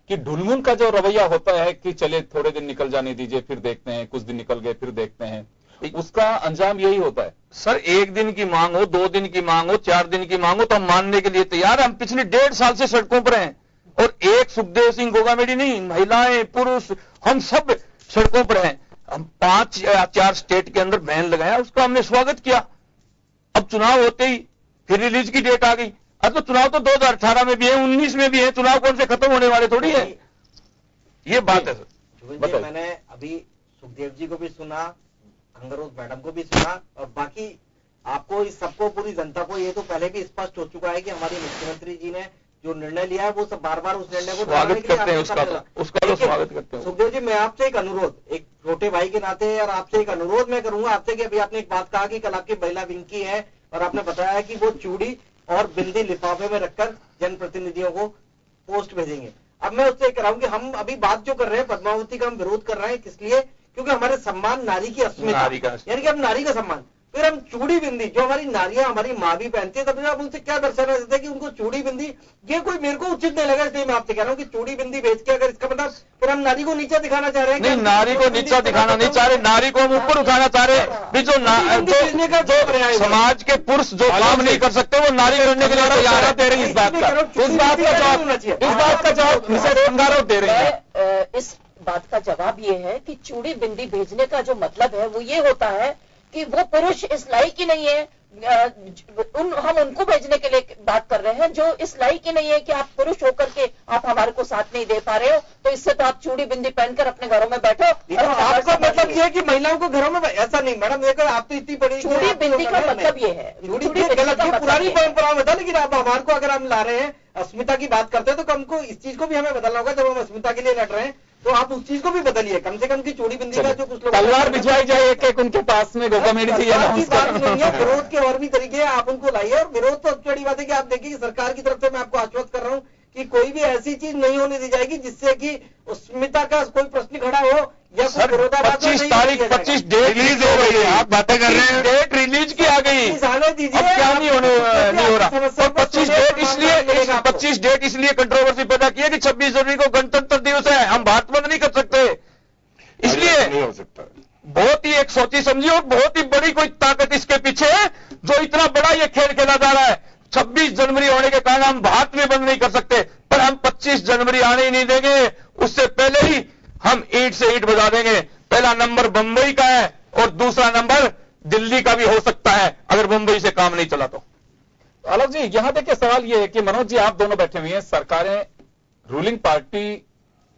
कि ढुलमुल का जो रवैया होता है कि चले थोड़े दिन निकल जाने दीजिए, फिर देखते हैं, कुछ दिन निकल गए फिर देखते हैं, उसका अंजाम यही होता है। सर, 1 दिन की मांग हो, 2 दिन की मांग हो, 4 दिन की मांग हो, तो हम मानने के लिए तैयार हैं। हम पिछले 1.5 साल से सड़कों पर हैं, और एक सुखदेव सिंह गोगामेडी नहीं, महिलाएं, पुरुष, हम सब सड़कों पर हैं। हम 5 या 4 स्टेट के अंदर बैन लगाया, उसका हमने स्वागत किया। अब चुनाव होते ही फिर रिलीज की डेट आ गई। अब तो चुनाव तो 2018 में भी है, 19 में भी है, चुनाव कौन से खत्म होने वाले थोड़ी है। ये बात है सर। मैंने अभी सुखदेव जी को भी सुना, खंगरोज मैडम को भी सुना, और बाकी आपको, इस सबको, पूरी जनता को ये तो पहले भी स्पष्ट हो चुका है कि हमारी मुख्यमंत्री जी ने जो निर्णय लिया है वो सब बार बार उस निर्णय को स्वागत करते हैं, उसका तो स्वागत करते हैं। सुखदेव जी, मैं आपसे एक अनुरोध, एक छोटे भाई के नाते और आपसे एक अनुरोध मैं करूंगा आपसे कि अभी आपने एक बात कहा कि कल आपकी महिला विंग की है, और आपने बताया कि वो चूड़ी और बिंदी लिफाफे में रखकर जनप्रतिनिधियों को पोस्ट भेजेंगे। अब मैं उससे कह रहा हूं कि हम अभी बात जो कर रहे हैं पद्मावती का, हम विरोध कर रहे हैं किस लिए, क्योंकि हमारे सम्मान नारी की अस्मिता, यानी कि हम नारी का सम्मान, फिर हम चूड़ी बिंदी जो हमारी नारियां, हमारी माँ भी पहनती है, तब आप उनसे क्या दर्शाना चाहते हैं कि उनको चूड़ी बिंदी, ये कोई मेरे को उचित नहीं लगा। इसलिए मैं आपसे कह रहा हूँ कि चूड़ी बिंदी बेच के, अगर इसका मतलब फिर हम नारी को नीचा दिखाना चाह रहे हैं। नहीं, नारी को नीचा दिखाना नहीं चाह रहे, नारी को हम ऊपर उठाना चाह रहे हैं। जो समाज के पुरुष जो काम नहीं कर सकते, वो नारी करने के लिए तैयार दे रही है। इस बात का जवाब मिसेस खंगारोत दे रही है। इस बात का जवाब ये है कि चूड़ी बिंदी भेजने का जो मतलब है वो ये होता है कि वो पुरुष इस लायक ही नहीं है, हम उनको भेजने के लिए बात कर रहे हैं जो इस लायक ही नहीं है कि आप पुरुष होकर के आप हमारे को साथ नहीं दे पा रहे हो, तो इससे तो आप चूड़ी बिंदी पहनकर अपने घरों में बैठो। आपका मतलब ये है कि महिलाओं को घरों में, ऐसा नहीं मैडम, देखो आप तो इतनी बड़ी चूड़ी बिंदी का मतलब ये है, चूड़ी गलत है, पुरानी परंपरा में था, लेकिन आप हमारे को अगर हम ला रहे हैं, अस्मिता की बात करते हैं, तो हमको इस चीज को भी हमें बदलना होगा। जब हम अस्मिता के लिए लड़ रहे हैं तो आप उस चीज को भी बदलिए, कम से कम की चूड़ी बिंदी का जो कुछ लोग तलवार भिजवाई जाए एक उनके पास में, गोगामेडी जी विरोध के और भी तरीके हैं, आप उनको लाइए। और विरोध तो बड़ी बात है कि आप देखिए कि सरकार की तरफ से मैं आपको आश्वस्त कर रहा हूँ कि कोई भी ऐसी चीज नहीं होने दी जाएगी जिससे कि अस्मिता का कोई प्रश्न खड़ा हो या कोई विरोधाभास। 25 तारीख 25 डेट रिलीज हो गई है, आप बातें कर रहे हैं, डेट रिलीज की आ गई, दीजिए क्या नहीं हो रहा। 25 डेट इसलिए कंट्रोवर्सी पैदा की है कि 26 जनवरी को गणतंत्र दिवस है, हम भारत बंद नहीं कर सकते, इसलिए नहीं हो सकता। बहुत ही एक सोची समझी और बहुत ही बड़ी कोई ताकत इसके पीछे है जो इतना बड़ा ये खेल खेला जा रहा है। 26 जनवरी होने के कारण हम भारत में बंद नहीं कर सकते, पर हम 25 जनवरी आने ही नहीं देंगे, उससे पहले ही हम ईंट से ईंट बजा देंगे। पहला नंबर बंबई का है और दूसरा नंबर दिल्ली का भी हो सकता है अगर बंबई से काम नहीं चला तो। आलोक जी, यहां देखिए सवाल यह है कि मनोज जी आप दोनों बैठे हुए हैं, सरकारें, रूलिंग पार्टी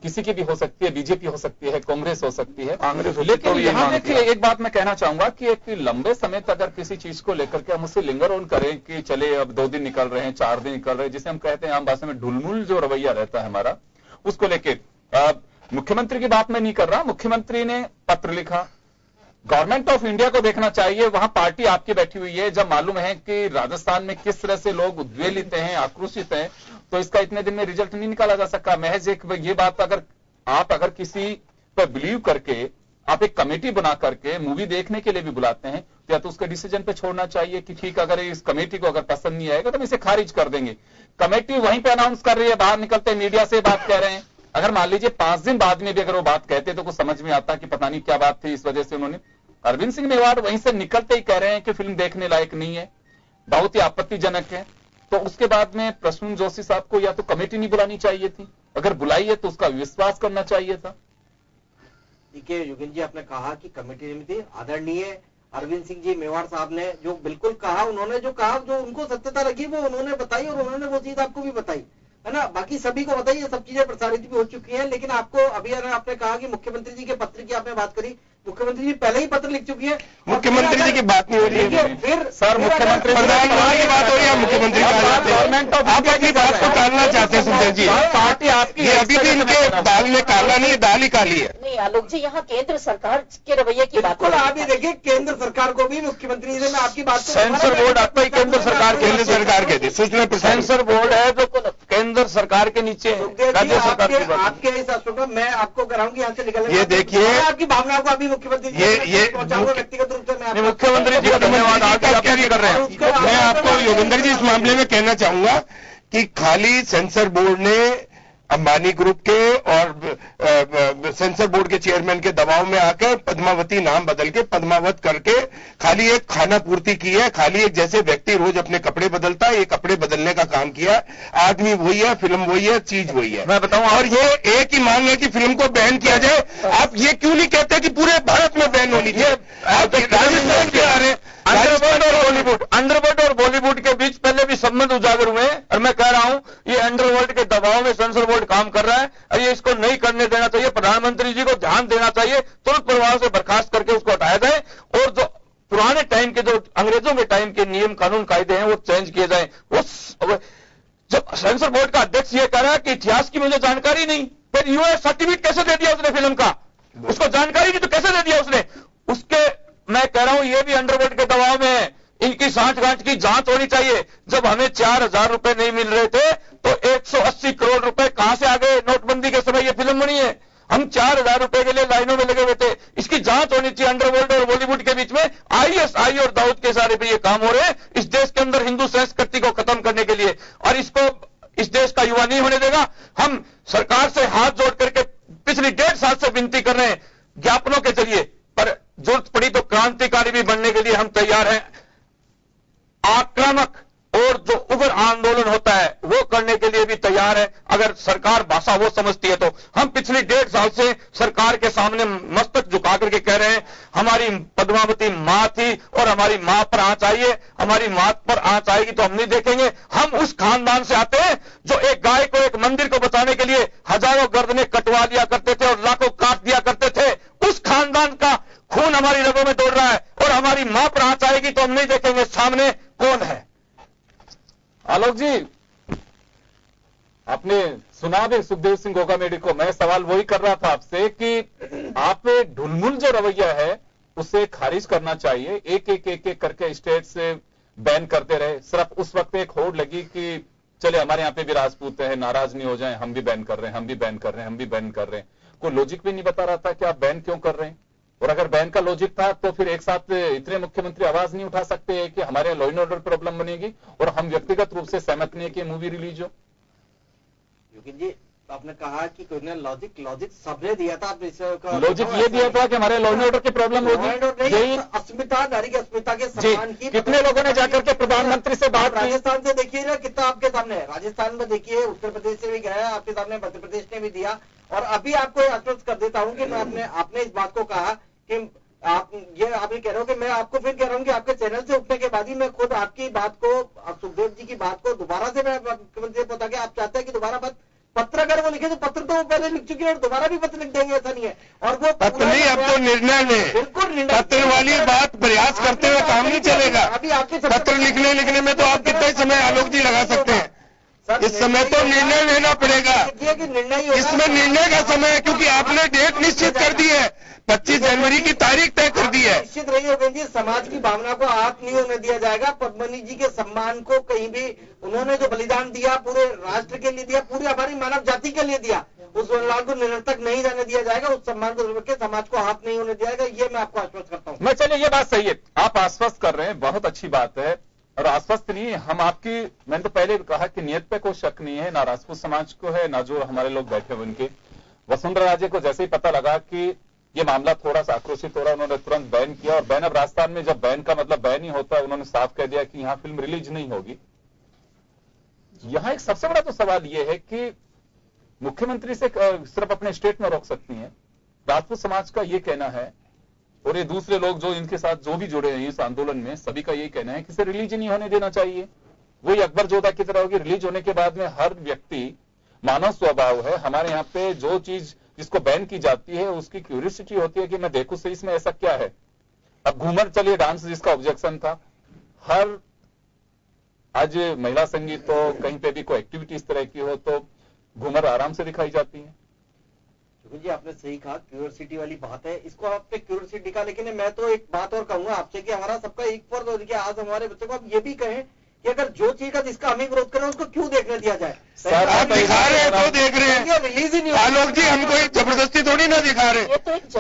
किसी की भी हो सकती है, बीजेपी हो सकती है, कांग्रेस हो सकती है, लेकिन यहां देखिए एक बात मैं कहना चाहूंगा कि एक लंबे समय तक अगर किसी चीज को लेकर के हम उससे लिंगर ऑन करें कि चले अब 2 दिन निकल रहे हैं, 4 दिन निकल रहे हैं, जिसे हम कहते हैं आम भाषा में ढुलमुल जो रवैया रहता है हमारा, उसको लेके मुख्यमंत्री की बात मैं नहीं कर रहा, मुख्यमंत्री ने पत्र लिखा, गवर्नमेंट ऑफ इंडिया को देखना चाहिए, वहां पार्टी आपकी बैठी हुई है, जब मालूम है कि राजस्थान में किस तरह से लोग उद्वेलित हैं, आक्रोशित हैं, तो इसका इतने दिन में रिजल्ट नहीं निकाला जा सका। महज एक ये बात अगर किसी पर बिलीव करके आप एक कमेटी बना करके मूवी देखने के लिए भी बुलाते हैं, तो या तो उसके डिसीजन पे छोड़ना चाहिए कि ठीक, अगर इस कमेटी को अगर पसंद नहीं आएगा तो हम इसे खारिज कर देंगे। कमेटी वहीं पे अनाउंस कर रही है, बाहर निकलते मीडिया से बात कह रहे हैं। अगर मान लीजिए 5 दिन बाद में भी अगर वो बात कहते तो कुछ समझ में आता कि पता नहीं क्या बात थी, इस वजह से उन्होंने। अरविंद सिंह मेवाड़ वहीं से निकलते ही कह रहे हैं कि फिल्म देखने लायक नहीं है, बहुत ही आपत्तिजनक है। तो उसके बाद में प्रसून जोशी साहब को या तो कमेटी नहीं बुलानी चाहिए थी, अगर बुलाई है तो उसका विश्वास करना चाहिए था। देखिए योगेंद्र जी, आपने कहा कि कमेटी नहीं थी, आदरणीय अरविंद सिंह जी मेवाड़ साहब ने जो बिल्कुल कहा, उन्होंने जो कहा, जो उनको सत्यता लगी वो उन्होंने बताई, और उन्होंने वो चीज आपको भी बताई, है ना। बाकी सभी को बताइए, सब चीजें प्रसारित भी हो चुकी हैं। लेकिन आपको अभी आपने कहा कि मुख्यमंत्री जी के पत्र की आपने बात करी, मुख्यमंत्री जी पहले ही पत्र लिख चुकी है। मुख्यमंत्री जी की बात नहीं हो रही है, फिर सर मुख्यमंत्री प्रधानमंत्री की बात हो रही है, मुख्यमंत्री आप अपनी बात को टालना चाहते हैं सुखदेव जी। पार्टी आपकी अभी भी इनके दाल में काला नहीं, दाल ही काली है। नहीं आलोक जी, यहाँ केंद्र सरकार के रवैये की बात बिल्कुल आप ही देखिए, केंद्र सरकार को भी मुख्यमंत्री जी ने आपकी बात सेंसर बोर्ड आपका ही केंद्र सरकार के थी, सूचना सेंसर बोर्ड है जो केंद्र सरकार के नीचे राज्य सरकार की बात। आपके इस अशोक मैं आपको कराऊंगी यहाँ से निकलने, ये देखिए आपकी भावनाओं को अभी मुख्यमंत्री ये पहुंचाऊंगा व्यक्तिगत रूप से। मैं मुख्यमंत्री जी का धन्यवाद, आप क्या कर रहे हैं। मैं आपको योगेंद्र जी इस मामले में कहना चाहूंगा कि खाली सेंसर बोर्ड ने अंबानी ग्रुप के और सेंसर बोर्ड के चेयरमैन के दबाव में आकर पद्मावती नाम बदल के पद्मावत करके खाली एक खाना पूर्ति की है। खाली एक जैसे व्यक्ति रोज अपने कपड़े बदलता है, ये कपड़े बदलने का काम किया। आदमी वही है, फिल्म वही है, चीज वही है। मैं बताऊं, और ये एक ही मांग है कि फिल्म को बैन किया जाए। आप ये क्यों नहीं कहते कि पूरे भारत में बैन होनी चाहिए? आप राजस्थान के आ रहे हैं, अंडरवर्ल्ड और बॉलीवुड के बीच पहले भी संबंध उजागर हुए हैं, और मैं कह रहा हूं ये अंडरवर्ल्ड के दबाव में सेंसर बोर्ड काम कर रहा है, और ये इसको नहीं करने देना चाहिए। प्रधानमंत्री जी को ध्यान देना चाहिए, तुरंत प्रभाव से बर्खास्त करके उसको हटाया जाए, और जो पुराने टाइम के, जो अंग्रेजों के टाइम के नियम कानून कायदे हैं वो चेंज किए जाए। जब सेंसर बोर्ड का अध्यक्ष ये कह रहा है कि इतिहास की मुझे जानकारी नहीं, फिर यूएस सर्टिफिकेट कैसे दे दिया उसने फिल्म का? उसको जानकारी नहीं तो कैसे दे दिया उसने? उसके मैं कह रहा हूं ये भी अंडरवर्ल्ड के दबाव में है। इनकी सांठगांठ की जांच होनी चाहिए। जब हमें 4000 रुपए नहीं मिल रहे थे तो 180 करोड़ रुपए कहां से आ गए? नोटबंदी के समय ये फिल्म बनी है, हम 4000 रुपए के लिए लाइनों में लगे हुए थे। इसकी जांच होनी चाहिए अंडरवर्ल्ड और बॉलीवुड के बीच में। आईएसआई और दाऊद के इशारे पे ये काम हो रहे हैं इस देश के अंदर हिंदू संस्कृति को खत्म करने के लिए, और इसको इस देश का युवा नहीं होने देगा। हम सरकार से हाथ जोड़ करके पिछली 1.5 साल से विनती कर रहे हैं ज्ञापनों के जरिए, पर जरूरत पड़ी तो क्रांतिकारी भी बनने के लिए हम तैयार हैं। आक्रामक और जो उग्र आंदोलन होता है वो करने के लिए भी तैयार है, अगर सरकार भाषा वो समझती है तो। हम पिछली 1.5 साल से सरकार के सामने मस्तक झुका करके कह रहे हैं हमारी पद्मावती मां थी और हमारी मां पर आंच आई है, हमारी मां पर आंच आएगी तो हम नहीं देखेंगे। हम उस खानदान से आते हैं जो एक गाय को, एक मंदिर को बचाने के लिए हजारों गर्दनें कटवा दिया करते थे और लाखों काट दिया करते थे। उस खानदान का खून हमारी रगों में दौड़ रहा है, और हमारी मां पर आंच आएगी तो हम नहीं देखेंगे सामने कौन है। आलोक जी, आपने सुना भी सुखदेव सिंह गोगामेडी को। मैं सवाल वही कर रहा था आपसे कि आप ढुलमुल जो रवैया है उसे खारिज करना चाहिए। एक करके स्टेट से बैन करते रहे। सिर्फ उस वक्त एक होड़ लगी कि चले हमारे यहाँ पे भी राजपूत है, नाराज नहीं हो जाए, हम भी बैन कर रहे हैं, हम भी बैन कर रहे हैं, हम भी बैन कर रहे हैं। कोई लॉजिक भी नहीं बता रहा था कि आप बैन क्यों कर रहे हैं। और अगर बैन का लॉजिक था तो फिर एक साथ इतने मुख्यमंत्री आवाज नहीं उठा सकते कि हमारे लॉ एंड ऑर्डर प्रॉब्लम बनेगी, और हम व्यक्तिगत रूप से सहमत नहीं है कि मूवी रिलीज हो। योगेंद्र जी, आपने कहा कि कोई ने लॉजिक सबने दिया था। लॉजिक ये दिया था कि हमारे लॉ एंड ऑर्डर की प्रॉब्लम होगी, यही अस्मिता, नारी की अस्मिता के सम्मान की। कितने लोगों ने जाकर के प्रधानमंत्री से बात की? राजस्थान से देखिए ना कितना आपके सामने है, राजस्थान में देखिए, उत्तर प्रदेश से भी गया है आपके सामने, मध्य प्रदेश ने भी दिया। और अभी आपको आश्वस्त कर देता हूं कि आपने इस बात को कहा कि आप ये कह रहे हो कि मैं आपको फिर कह रहा हूं कि आपके चैनल से उठने के बाद ही मैं खुद आपकी बात को, सुखदेव जी की बात को दोबारा से मैं मुख्यमंत्री को बता के, आप चाहते हैं कि दोबारा बात पत्र अगर वो लिखे तो पत्र तो वो पहले लिख चुके हैं और दोबारा भी पत्र लिख देंगे, ऐसा नहीं है। और वो पत्र नहीं, अब तो निर्णय में बिल्कुल पत्र वाली बात प्रयास करते हुए काम नहीं चलेगा। अभी आपके पत्र लिखने में तो आप कितना ही समय आलोक जी लगा सकते हैं। इस समय तो निर्णय लेना पड़ेगा। इसमें निर्णय का समय है क्योंकि आपने डेट निश्चित कर दी है, 25 जनवरी की तारीख तय कर दी है। निश्चित रहिए योगेंद्र जी, समाज की भावना को आहत नहीं होने दिया जाएगा। पद्मनी जी के सम्मान को कहीं भी, उन्होंने जो बलिदान दिया पूरे राष्ट्र के लिए दिया, पूरी हमारी मानव जाति के लिए दिया, उस वनलाल को निरर्थक नहीं जाने दिया जाएगा, उस सम्मान को के समाज को हाथ नहीं होने दिया जाएगा, ये मैं आपको आश्वस्त करता हूँ। मैं चलिए ये बात सही है, आप आश्वस्त कर रहे हैं, बहुत अच्छी बात है। और आश्वस्त नहीं, हम आपकी, मैंने तो पहले भी कहा कि नियत पे कोई शक नहीं है, ना राजपूत समाज को है, ना जो हमारे लोग बैठे हुए उनके। वसुंधरा राजे को जैसे ही पता लगा कि ये मामला थोड़ा सा आक्रोशित हो रहा है, उन्होंने तुरंत बैन किया। और बैन अब राजस्थान में जब बैन का मतलब बैन ही होता है, उन्होंने साफ कह दिया कि यहां फिल्म रिलीज नहीं होगी। यहां एक सबसे बड़ा तो सवाल यह है कि मुख्यमंत्री से सिर्फ अपने स्टेट में रोक सकती हैं, राजपूत समाज का यह कहना है, और ये दूसरे लोग जो इनके साथ जो भी जुड़े हैं इस आंदोलन में, सभी का यही कहना है कि इसे रिलीज नहीं होने देना चाहिए। वही अकबर जोधा की तरह होगी, रिलीज होने के बाद में हर व्यक्ति, मानव स्वभाव है, हमारे यहाँ पे जो चीज जिसको बैन की जाती है उसकी क्यूरियोसिटी होती है कि मैं देखूं सही इसमें ऐसा क्या है। अब घूमर चलिए, डांस जिसका ऑब्जेक्शन था, हर आज महिला संगीत हो, कहीं पे भी कोई एक्टिविटी इस तरह की हो तो घूमर आराम से दिखाई जाती है। जी आपने सही कहा, क्यूरियोसिटी वाली बात है, इसको आपने क्यूरियोसिटी का, लेकिन मैं तो एक बात और कहूंगा आपसे कि हमारा सबका एक फर्ज हो गया, आज हमारे बच्चों को आप ये भी कहें कि अगर जो चीज का जिसका हमें विरोध करें उसको क्यों देखने दिया जाए। आप दिखा रहे हैं तो देख रहे हैं, रिलीज ही नहीं आलोक जी, हम कोई जबरदस्ती थोड़ी ना दिखा रहे,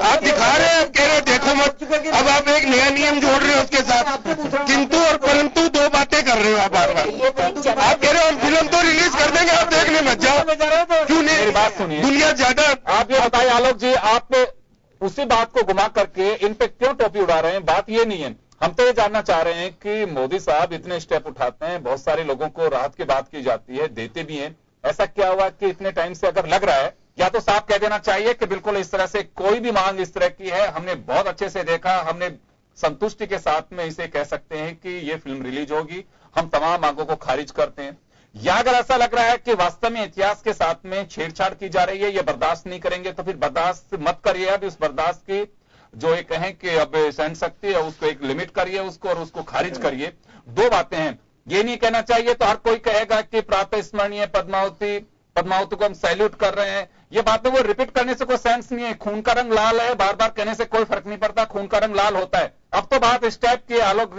आप दिखा रहे हैं, कह रहे हैं देखो मत। अब आप एक नया नियम जोड़ रहे हो उसके साथ, किंतु और परंतु दो बातें कर रहे हो आप बार बार। आप कह रहे हो हम फिल्म तो रिलीज कर देंगे, आप देखने मत जाओ, क्यों नहीं? मेरी बात सुनिए, दुनिया ज्यादा। आप ये बताइए आलोक जी, आप उसी बात को घुमा करके इन पे क्यों टोपी उड़ा रहे हैं? बात ये नहीं है, हम तो ये जानना चाह रहे हैं कि मोदी साहब इतने स्टेप उठाते हैं, बहुत सारे लोगों को राहत की बात की जाती है, देते भी हैं, ऐसा क्या हुआ कि इतने टाइम से अगर लग रहा है, या तो साफ कह देना चाहिए कि बिल्कुल इस तरह से कोई भी मांग इस तरह की है, हमने बहुत अच्छे से देखा, हमने संतुष्टि के साथ में इसे कह सकते हैं कि ये फिल्म रिलीज होगी, हम तमाम मांगों को खारिज करते हैं। या अगर ऐसा लग रहा है कि वास्तव में इतिहास के साथ में छेड़छाड़ की जा रही है, ये बर्दाश्त नहीं करेंगे, तो फिर बर्दाश्त मत करिए। अब इस बर्दाश्त की जो ये कहें कि अब सहन शक्ति है उसको एक लिमिट करिए उसको, और उसको खारिज करिए। दो बातें हैं, ये नहीं कहना चाहिए तो हर कोई कहेगा कि प्रातः स्मरणीय पद्मावती को हम सैल्यूट कर रहे हैं, ये बातें वो रिपीट करने से कोई सेंस नहीं है। खून का रंग लाल है, बार बार कहने से कोई फर्क नहीं पड़ता, खून का रंग लाल होता है। अब तो बात स्टेप की, आलोक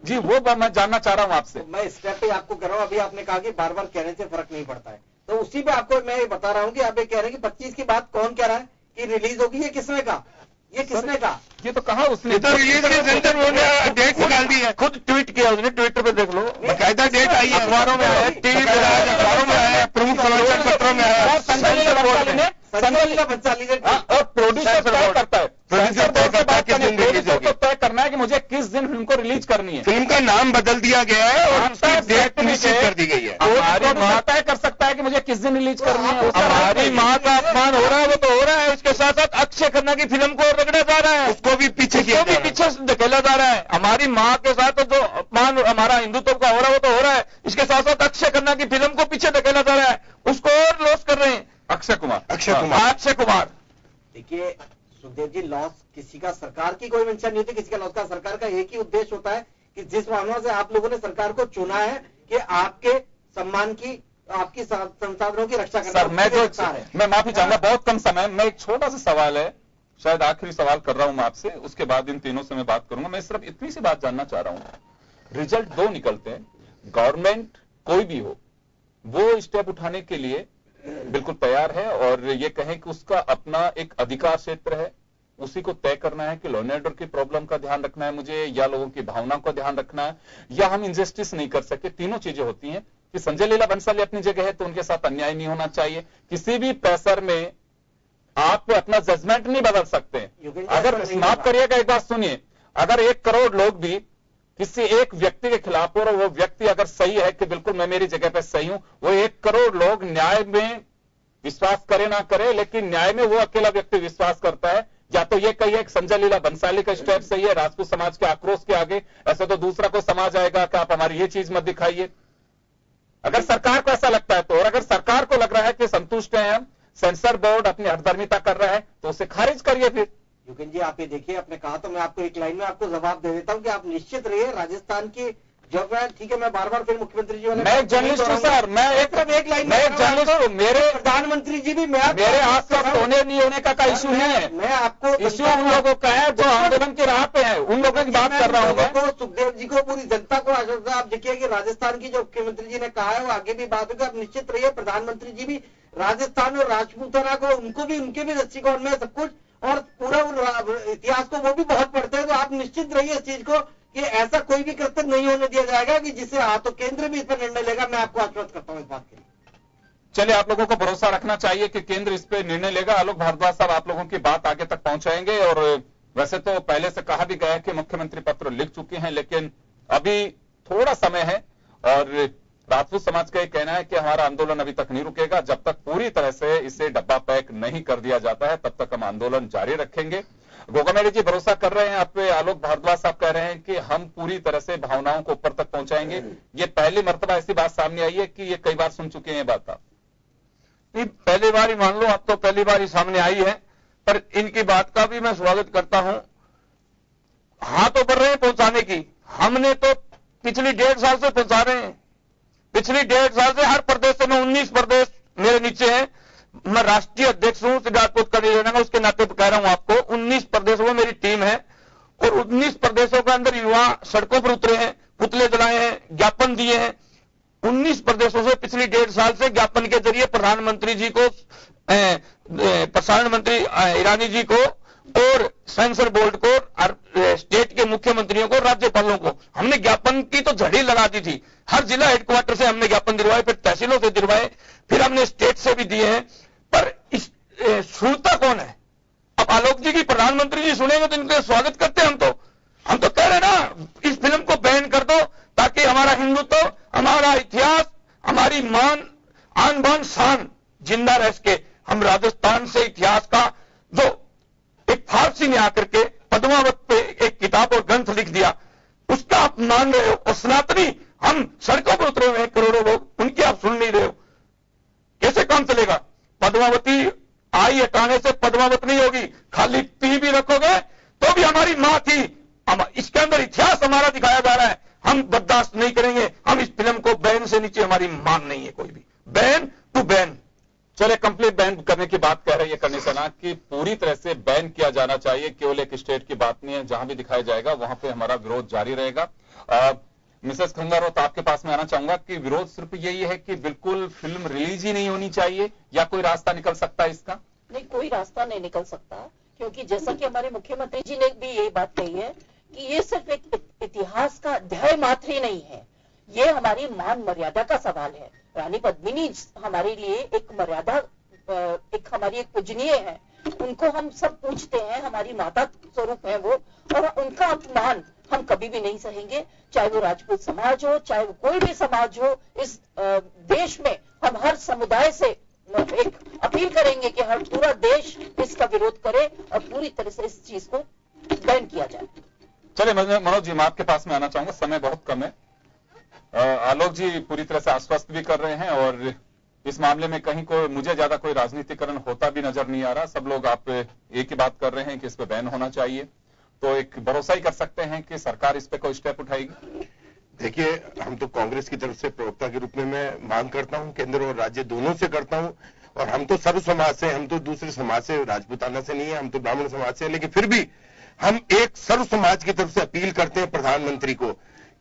जी वो मैं जानना चाह रहा हूं आपसे। मैं स्टेप पे आपको कर रहा हूं, अभी आपने कहा कि बार बार कहने से फर्क नहीं पड़ता है, तो उसी पे आपको मैं ये बता रहा हूं कि आप ये कह रहे हैं कि 25 की बात कौन कह रहा है कि रिलीज होगी, ये किसने कहा? ये किसने कहा? ये तो कहा उसने, तो रिलीज के सेंटर में डेट निकाल दी है, खुद ट्वीट किया उसने, ट्विटर पे देख लो, बकायदा डेट आई है, अखबारों में है, टीवी पे आया, अखबारों में आया, प्रमुख समाचार पत्रों में आया। संजय बंसाली ने और प्रोड्यूसर तय करता है, प्रोड्यूसर तय करता है किस दिन रिलीज होगी, तय करना है कि मुझे किस दिन फिल्म को रिलीज करनी है। फिल्म का नाम बदल दिया गया है और उसकी डेट निश्चित कर दी गई है। हमारी माँ तय कर सकता है कि मुझे किस दिन रिलीज करनी है। हमारी माँ का अपमान हो रहा है, वो तो हो रहा है, उसके साथ साथ अक्षय खन्ना की फिल्म को रगड़ा जा रहा है, उसको भी पीछे धकेला जा रहा है। हमारी माँ के साथ जो अपमान हमारा हिंदुत्व का हो रहा है वो तो हो रहा है, इसके साथ साथ अक्षय खन्ना की फिल्म को पीछे धकेला जा रहा है, उसको और लॉस कर रहे हैं। अक्षय कुमार देखिए सुखदेव जी, लॉस किसी का सरकार की कोई मंशा नहीं होती, किसी का लॉस का सरकार का एक ही उद्देश्य होता है कि जिस भावना से आप लोगों ने सरकार को चुना है कि आपके सम्मान की, आपकी संसाधनों की रक्षा करना। सर मैं माफी चाहूंगा, बहुत कम समय में एक छोटा सा सवाल है, शायद आखिरी सवाल कर रहा हूं मैं आपसे, उसके बाद इन तीनों से मैं बात करूंगा। मैं सिर्फ इतनी सी बात जानना चाह रहा हूं, रिजल्ट दो निकलते हैं, गवर्नमेंट कोई भी हो वो स्टेप उठाने के लिए बिल्कुल तैयार है, और ये कहें कि उसका अपना एक अधिकार क्षेत्र है, उसी को तय करना है कि लॉ एंड ऑर्डर की प्रॉब्लम का ध्यान रखना है मुझे, या लोगों की भावनाओं का ध्यान रखना है, या हम इंजस्टिस नहीं कर सके। तीनों चीजें होती हैं कि संजय लीला बंसाली अपनी जगह है तो उनके साथ अन्याय नहीं होना चाहिए। किसी भी प्रेशर में आप अपना जजमेंट नहीं बदल सकते। अगर माफ करिएगा, एक बात सुनिए, अगर 1 करोड़ लोग भी किसी एक व्यक्ति के खिलाफ हो और वो व्यक्ति अगर सही है कि बिल्कुल मैं मेरी जगह पे सही हूं, वो 1 करोड़ लोग न्याय में विश्वास करे ना करे, लेकिन न्याय में वो अकेला व्यक्ति विश्वास करता है। या तो ये कहिए कि संजय लीला बंसाली का स्टेप सही है राजपूत समाज के आक्रोश के आगे, ऐसा तो दूसरा कोई समाज आएगा कि आप हमारी ये चीज मत दिखाइए। अगर सरकार को ऐसा लगता है तो, और अगर सरकार को लग रहा है कि संतुष्ट हैं हम, सेंसर बोर्ड अपनी हठधर्मिता कर रहा है तो उसे खारिज करिए। फिर युगेंद्र जी आप ये देखिए, आपने कहा तो मैं आपको एक लाइन में आपको जवाब दे देता हूं कि आप निश्चित रहिए, राजस्थान की जब मैं, ठीक है मैं बार बार फिर मुख्यमंत्री जी वाले, मैं एक जर्नलिस्ट हूं सर, मैं एक लाइन में एक जर्नलिस्ट हूं, मेरे प्रधानमंत्री जी भी मेरे आसपास होने नहीं होने का इशू नहीं है, मैं आपको इशू उन लोगों का है जो आंदोलन की राह पे है, उन लोगों की बात कर रहा हूं मैं। सुखदेव जी को, पूरी जनता को आश्वस्त, आप देखिए कि राजस्थान की जो मुख्यमंत्री जी ने कहा है वो आगे भी बात होगी, आप निश्चित रहिए प्रधानमंत्री जी भी राजस्थान और राजपूताना को उनको भी उनके भी दृष्टिकोण में सब कुछ और पूरा इतिहास को वो भी बहुत पढ़ते हैं। तो आप निश्चित रहिए इस चीज को कि ऐसा कोई भी कृत्य नहीं होने दिया जाएगा कि जिससे तो केंद्र भी इस पर निर्णय लेगा। मैं आपको आश्वस्त करता हूं इस बात के लिए। चलिए, आप लोगों को भरोसा रखना चाहिए कि केंद्र इस पे निर्णय लेगा। आलोक भारद्वाज साहब आप लोगों की बात आगे तक पहुंचाएंगे। और वैसे तो पहले से कहा भी गया है कि मुख्यमंत्री पत्र लिख चुके हैं, लेकिन अभी थोड़ा समय है और राजपूत समाज का ये कहना है कि हमारा आंदोलन अभी तक नहीं रुकेगा। जब तक पूरी तरह से इसे डब्बा पैक नहीं कर दिया जाता है तब तक हम आंदोलन जारी रखेंगे। गोगामेडी जी भरोसा कर रहे हैं आप पे। आलोक भारद्वाज साहब कह रहे हैं कि हम पूरी तरह से भावनाओं को ऊपर तक पहुंचाएंगे। ये पहली मर्तबा ऐसी बात सामने आई है कि ये कई बार सुन चुके हैं ये बात आप? नहीं, पहली बार ही मान लो, अब तो पहली बार ही सामने आई है, पर इनकी बात का भी मैं स्वागत करता हूं। हाथ तो बढ़ रहे हैं पहुंचाने की, हमने तो पिछली 1.5 साल से पहुंचा रहे हैं। पिछली 1.5 साल से हर प्रदेश से, मैं 19 प्रदेश मेरे नीचे हैं, मैं राष्ट्रीय अध्यक्ष हूं राजपूत का नहीं, उसके नाते कह रहा हूं आपको, 19 प्रदेशों में मेरी टीम है और 19 प्रदेशों के अंदर युवा सड़कों पर उतरे हैं, पुतले जलाए हैं, ज्ञापन दिए हैं। 19 प्रदेशों से पिछली 1.5 साल से ज्ञापन के जरिए प्रधानमंत्री जी को, प्रसारण मंत्री ईरानी जी को और सेंसर बोर्ड को, स्टेट के मुख्यमंत्रियों को, राज्यपालों को हमने ज्ञापन की तो झड़ी लगा दी थी। हर जिला हेडक्वार्टर से हमने ज्ञापन दिलवाए, फिर तहसीलों से दिलवाए, फिर हमने स्टेट से भी दिए हैं। पर इस सुनता कौन है? अब आलोक जी की प्रधानमंत्री जी सुनेंगे तो इनका स्वागत करते हैं। हम तो कह रहे हैं ना, इस फिल्म को बैन कर दो ताकि हमारा हिंदुत्व, हमारा इतिहास, हमारी आन बान शान जिंदा रह सके। हम राजस्थान से इतिहास का जो एक फारसी ने आकर के पद्मावत पे एक किताब और ग्रंथ लिख दिया, उसका आप मान रहे हो, और सनातनी हम सड़कों पर उतरे हुए हैं करोड़ों लोग, उनकी आप सुन नहीं रहे हो। कैसे काम चलेगा? पद्मावती आई हटाने से पद्मावत नहीं होगी। खाली पी भी रखोगे तो भी हमारी मां थी। इसके अंदर इतिहास हमारा दिखाया जा रहा है, हम बर्दाश्त नहीं करेंगे। हम इस फिल्म को बैन से नीचे हमारी मांग नहीं है कोई भी। Ban to ban. चले, कंप्लीट बैन करने की बात कह रही है करनी सेना कि पूरी तरह से बैन किया जाना चाहिए। केवल एक स्टेट की बात नहीं है, जहां भी दिखाया जाएगा वहां पे हमारा विरोध जारी रहेगा। मिसेस खंगारोत, आपके पास में आना चाहूंगा कि विरोध सिर्फ यही है कि बिल्कुल फिल्म रिलीज ही नहीं होनी चाहिए, या कोई रास्ता निकल सकता है इसका? नहीं, कोई रास्ता नहीं निकल सकता, क्योंकि जैसा कि हमारे मुख्यमंत्री जी ने भी यही बात कही है कि ये सिर्फ एक इतिहास का अध्याय मात्र ही नहीं है, ये हमारी मान मर्यादा का सवाल है। रानी पद्मिनी हमारे लिए एक मर्यादा, एक हमारी एक पूजनीय है, उनको हम सब पूछते हैं, हमारी माता स्वरूप है वो, और उनका अपमान हम कभी भी नहीं सहेंगे। चाहे वो राजपूत समाज हो, चाहे वो कोई भी समाज हो, इस देश में हम हर समुदाय से एक अपील करेंगे कि हर पूरा देश इसका विरोध करे और पूरी तरह से इस चीज को बैन किया जाए। चलिए मनोज जी, मैं आपके पास में आना चाहूंगा, समय बहुत कम है। आलोक जी पूरी तरह से आश्वस्त भी कर रहे हैं और इस मामले में कहीं कोई, मुझे ज्यादा कोई राजनीतिकरण होता भी नजर नहीं आ रहा। सब लोग आप एक ही बात कर रहे हैं कि इस पे बैन होना चाहिए। तो एक भरोसा ही कर सकते हैं कि सरकार इस पे कोई स्टेप उठाएगी? देखिए, हम तो कांग्रेस की तरफ से प्रवक्ता के रूप में मैं मांग करता हूं, केंद्र और राज्य दोनों से करता हूं। और हम तो सर्व समाज से, हम तो दूसरे समाज से, राजपूताना से नहीं है, हम तो ब्राह्मण समाज से, लेकिन फिर भी हम एक सर्व समाज की तरफ से अपील करते हैं प्रधानमंत्री को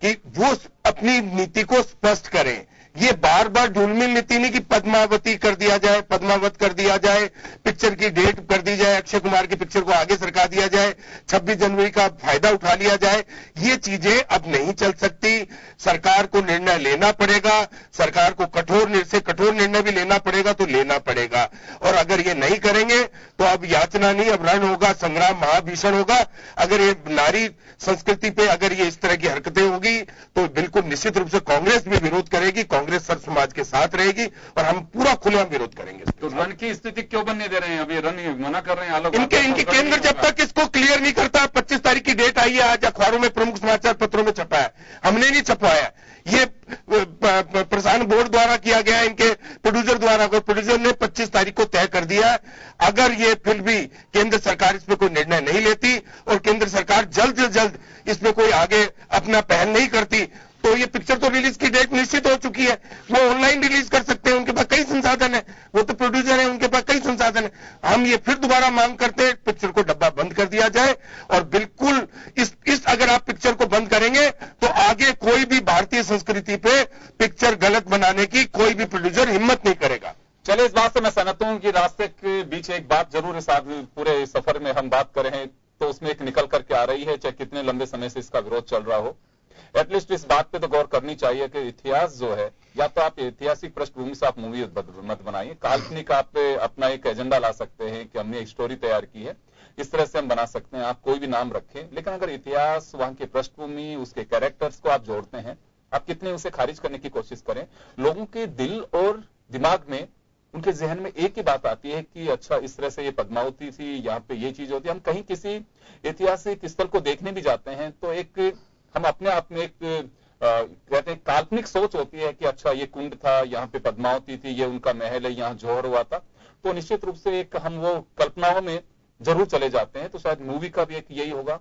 कि वो अपनी नीति को स्पष्ट करें। ये बार बार ढुलमिल नीति नहीं कि पद्मावती कर दिया जाए, पद्मावत कर दिया जाए, पिक्चर की डेट कर दी जाए, अक्षय कुमार की पिक्चर को आगे सरका दिया जाए, 26 जनवरी का फायदा उठा लिया जाए। ये चीजें अब नहीं चल सकती। सरकार को निर्णय लेना पड़ेगा, सरकार को कठोर से कठोर निर्णय भी लेना पड़ेगा तो लेना पड़ेगा। और अगर ये नहीं करेंगे तो अब याचना नहीं, अब रण होगा, संग्राम महाभीषण होगा। अगर ये नारी संस्कृति पे अगर ये इस तरह की हरकतें होगी तो बिल्कुल निश्चित रूप से कांग्रेस भी विरोध करेगी, कांग्रेस सर्व समाज के साथ रहेगी और हम पूरा खुलेआम विरोध करेंगे। तो रन की स्थिति क्यों बनने दे रहे हैं? अभी रन मना कर रहे हैं आलोक। इनके केंद्र जब तक इसको क्लियर नहीं करता, 25 तारीख की डेट आई है, आज अखबारों में प्रमुख समाचार पत्रों में छपा है, हमने नहीं छपवाया। ये प्रसारण बोर्ड द्वारा किया गया, इनके प्रोड्यूसर द्वारा, प्रोड्यूसर ने 25 तारीख को तय कर दिया। अगर ये फिर भी केंद्र सरकार इसमें कोई निर्णय नहीं लेती और केंद्र सरकार जल्द से जल्द इसमें कोई आगे अपना पहल नहीं करती तो ये पिक्चर तो रिलीज की डेट निश्चित हो चुकी है। वो ऑनलाइन रिलीज कर सकते हैं, उनके पास कई संसाधन है, वो तो प्रोड्यूसर है, उनके पास कई संसाधन है। हम ये फिर दोबारा मांग करते हैं पिक्चर को डब्बा बंद कर दिया जाए और बिल्कुल इस अगर आप पिक्चर को बंद करेंगे तो आगे कोई भी भारतीय संस्कृति पे पिक्चर गलत बनाने की कोई भी प्रोड्यूसर हिम्मत नहीं करेगा। चलिए, इस बात से मैं सहमत हूं कि रास्ते के बीच एक बात जरूर इस पूरे सफर में हम बात कर रहे हैं तो उसमें एक निकल करके आ रही है, चाहे कितने लंबे समय से इसका विरोध चल रहा हो। एटलीस्ट इस बात पे तो गौर करनी चाहिए कि इतिहास जो है, या तो आप ऐतिहासिक पृष्ठभूमि से आप मूवी मत बनाइए, काल्पनिक आप अपना एक एजेंडा ला सकते हैं कि हमने एक स्टोरी तैयार की है, इस तरह से हम बना सकते हैं, आप कोई भी नाम रखें, लेकिन अगर इतिहास, वहां की पृष्ठभूमि, उसके कैरेक्टर्स को आप जोड़ते हैं, आप कितने उसे खारिज करने की कोशिश करें, लोगों के दिल और दिमाग में, उनके जहन में एक ही बात आती है कि अच्छा इस तरह से ये पद्मावती थी, यहाँ पे ये चीज होती है। हम कहीं किसी ऐतिहासिक स्थल को देखने भी जाते हैं तो एक हम अपने आप में एक कहते हैं काल्पनिक सोच होती है कि अच्छा ये कुंड था, यहाँ पे पद्मावती थी, ये उनका महल है, यहाँ जौहर हुआ था, तो निश्चित रूप से एक हम वो कल्पनाओं में जरूर चले जाते हैं। तो शायद मूवी का भी एक यही होगा,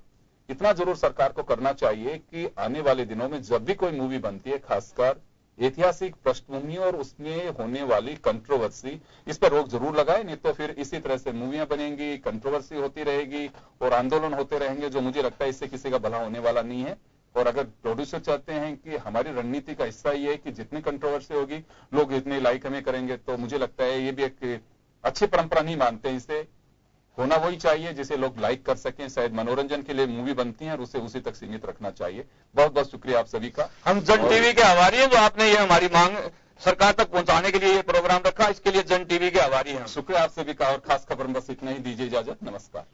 इतना जरूर सरकार को करना चाहिए कि आने वाले दिनों में जब भी कोई मूवी बनती है, खासकर ऐतिहासिक पृष्ठभूमि और उसमें होने वाली कंट्रोवर्सी, इस पर रोक जरूर लगाए, नहीं तो फिर इसी तरह से मूवियां बनेंगी, कंट्रोवर्सी होती रहेगी और आंदोलन होते रहेंगे, जो मुझे लगता है इससे किसी का भला होने वाला नहीं है। और अगर प्रोड्यूसर चाहते हैं कि हमारी रणनीति का हिस्सा ये है कि जितनी कंट्रोवर्सी होगी लोग इतने लाइक हमें करेंगे, तो मुझे लगता है ये भी एक अच्छी परंपरा नहीं मानते हैं। इसे होना वही चाहिए जिसे लोग लाइक कर सकें, शायद मनोरंजन के लिए मूवी बनती है और उसे उसी तक सीमित रखना चाहिए। बहुत बहुत शुक्रिया आप सभी का। हम जन टीवी के आभारी हैं जो आपने ये हमारी मांग सरकार तक पहुंचाने के लिए ये प्रोग्राम रखा, इसके लिए जन टीवी के आभारी हैं। शुक्रिया आप सभी का। और खास खबर में बस इतना ही, दीजिए इजाजत, नमस्कार।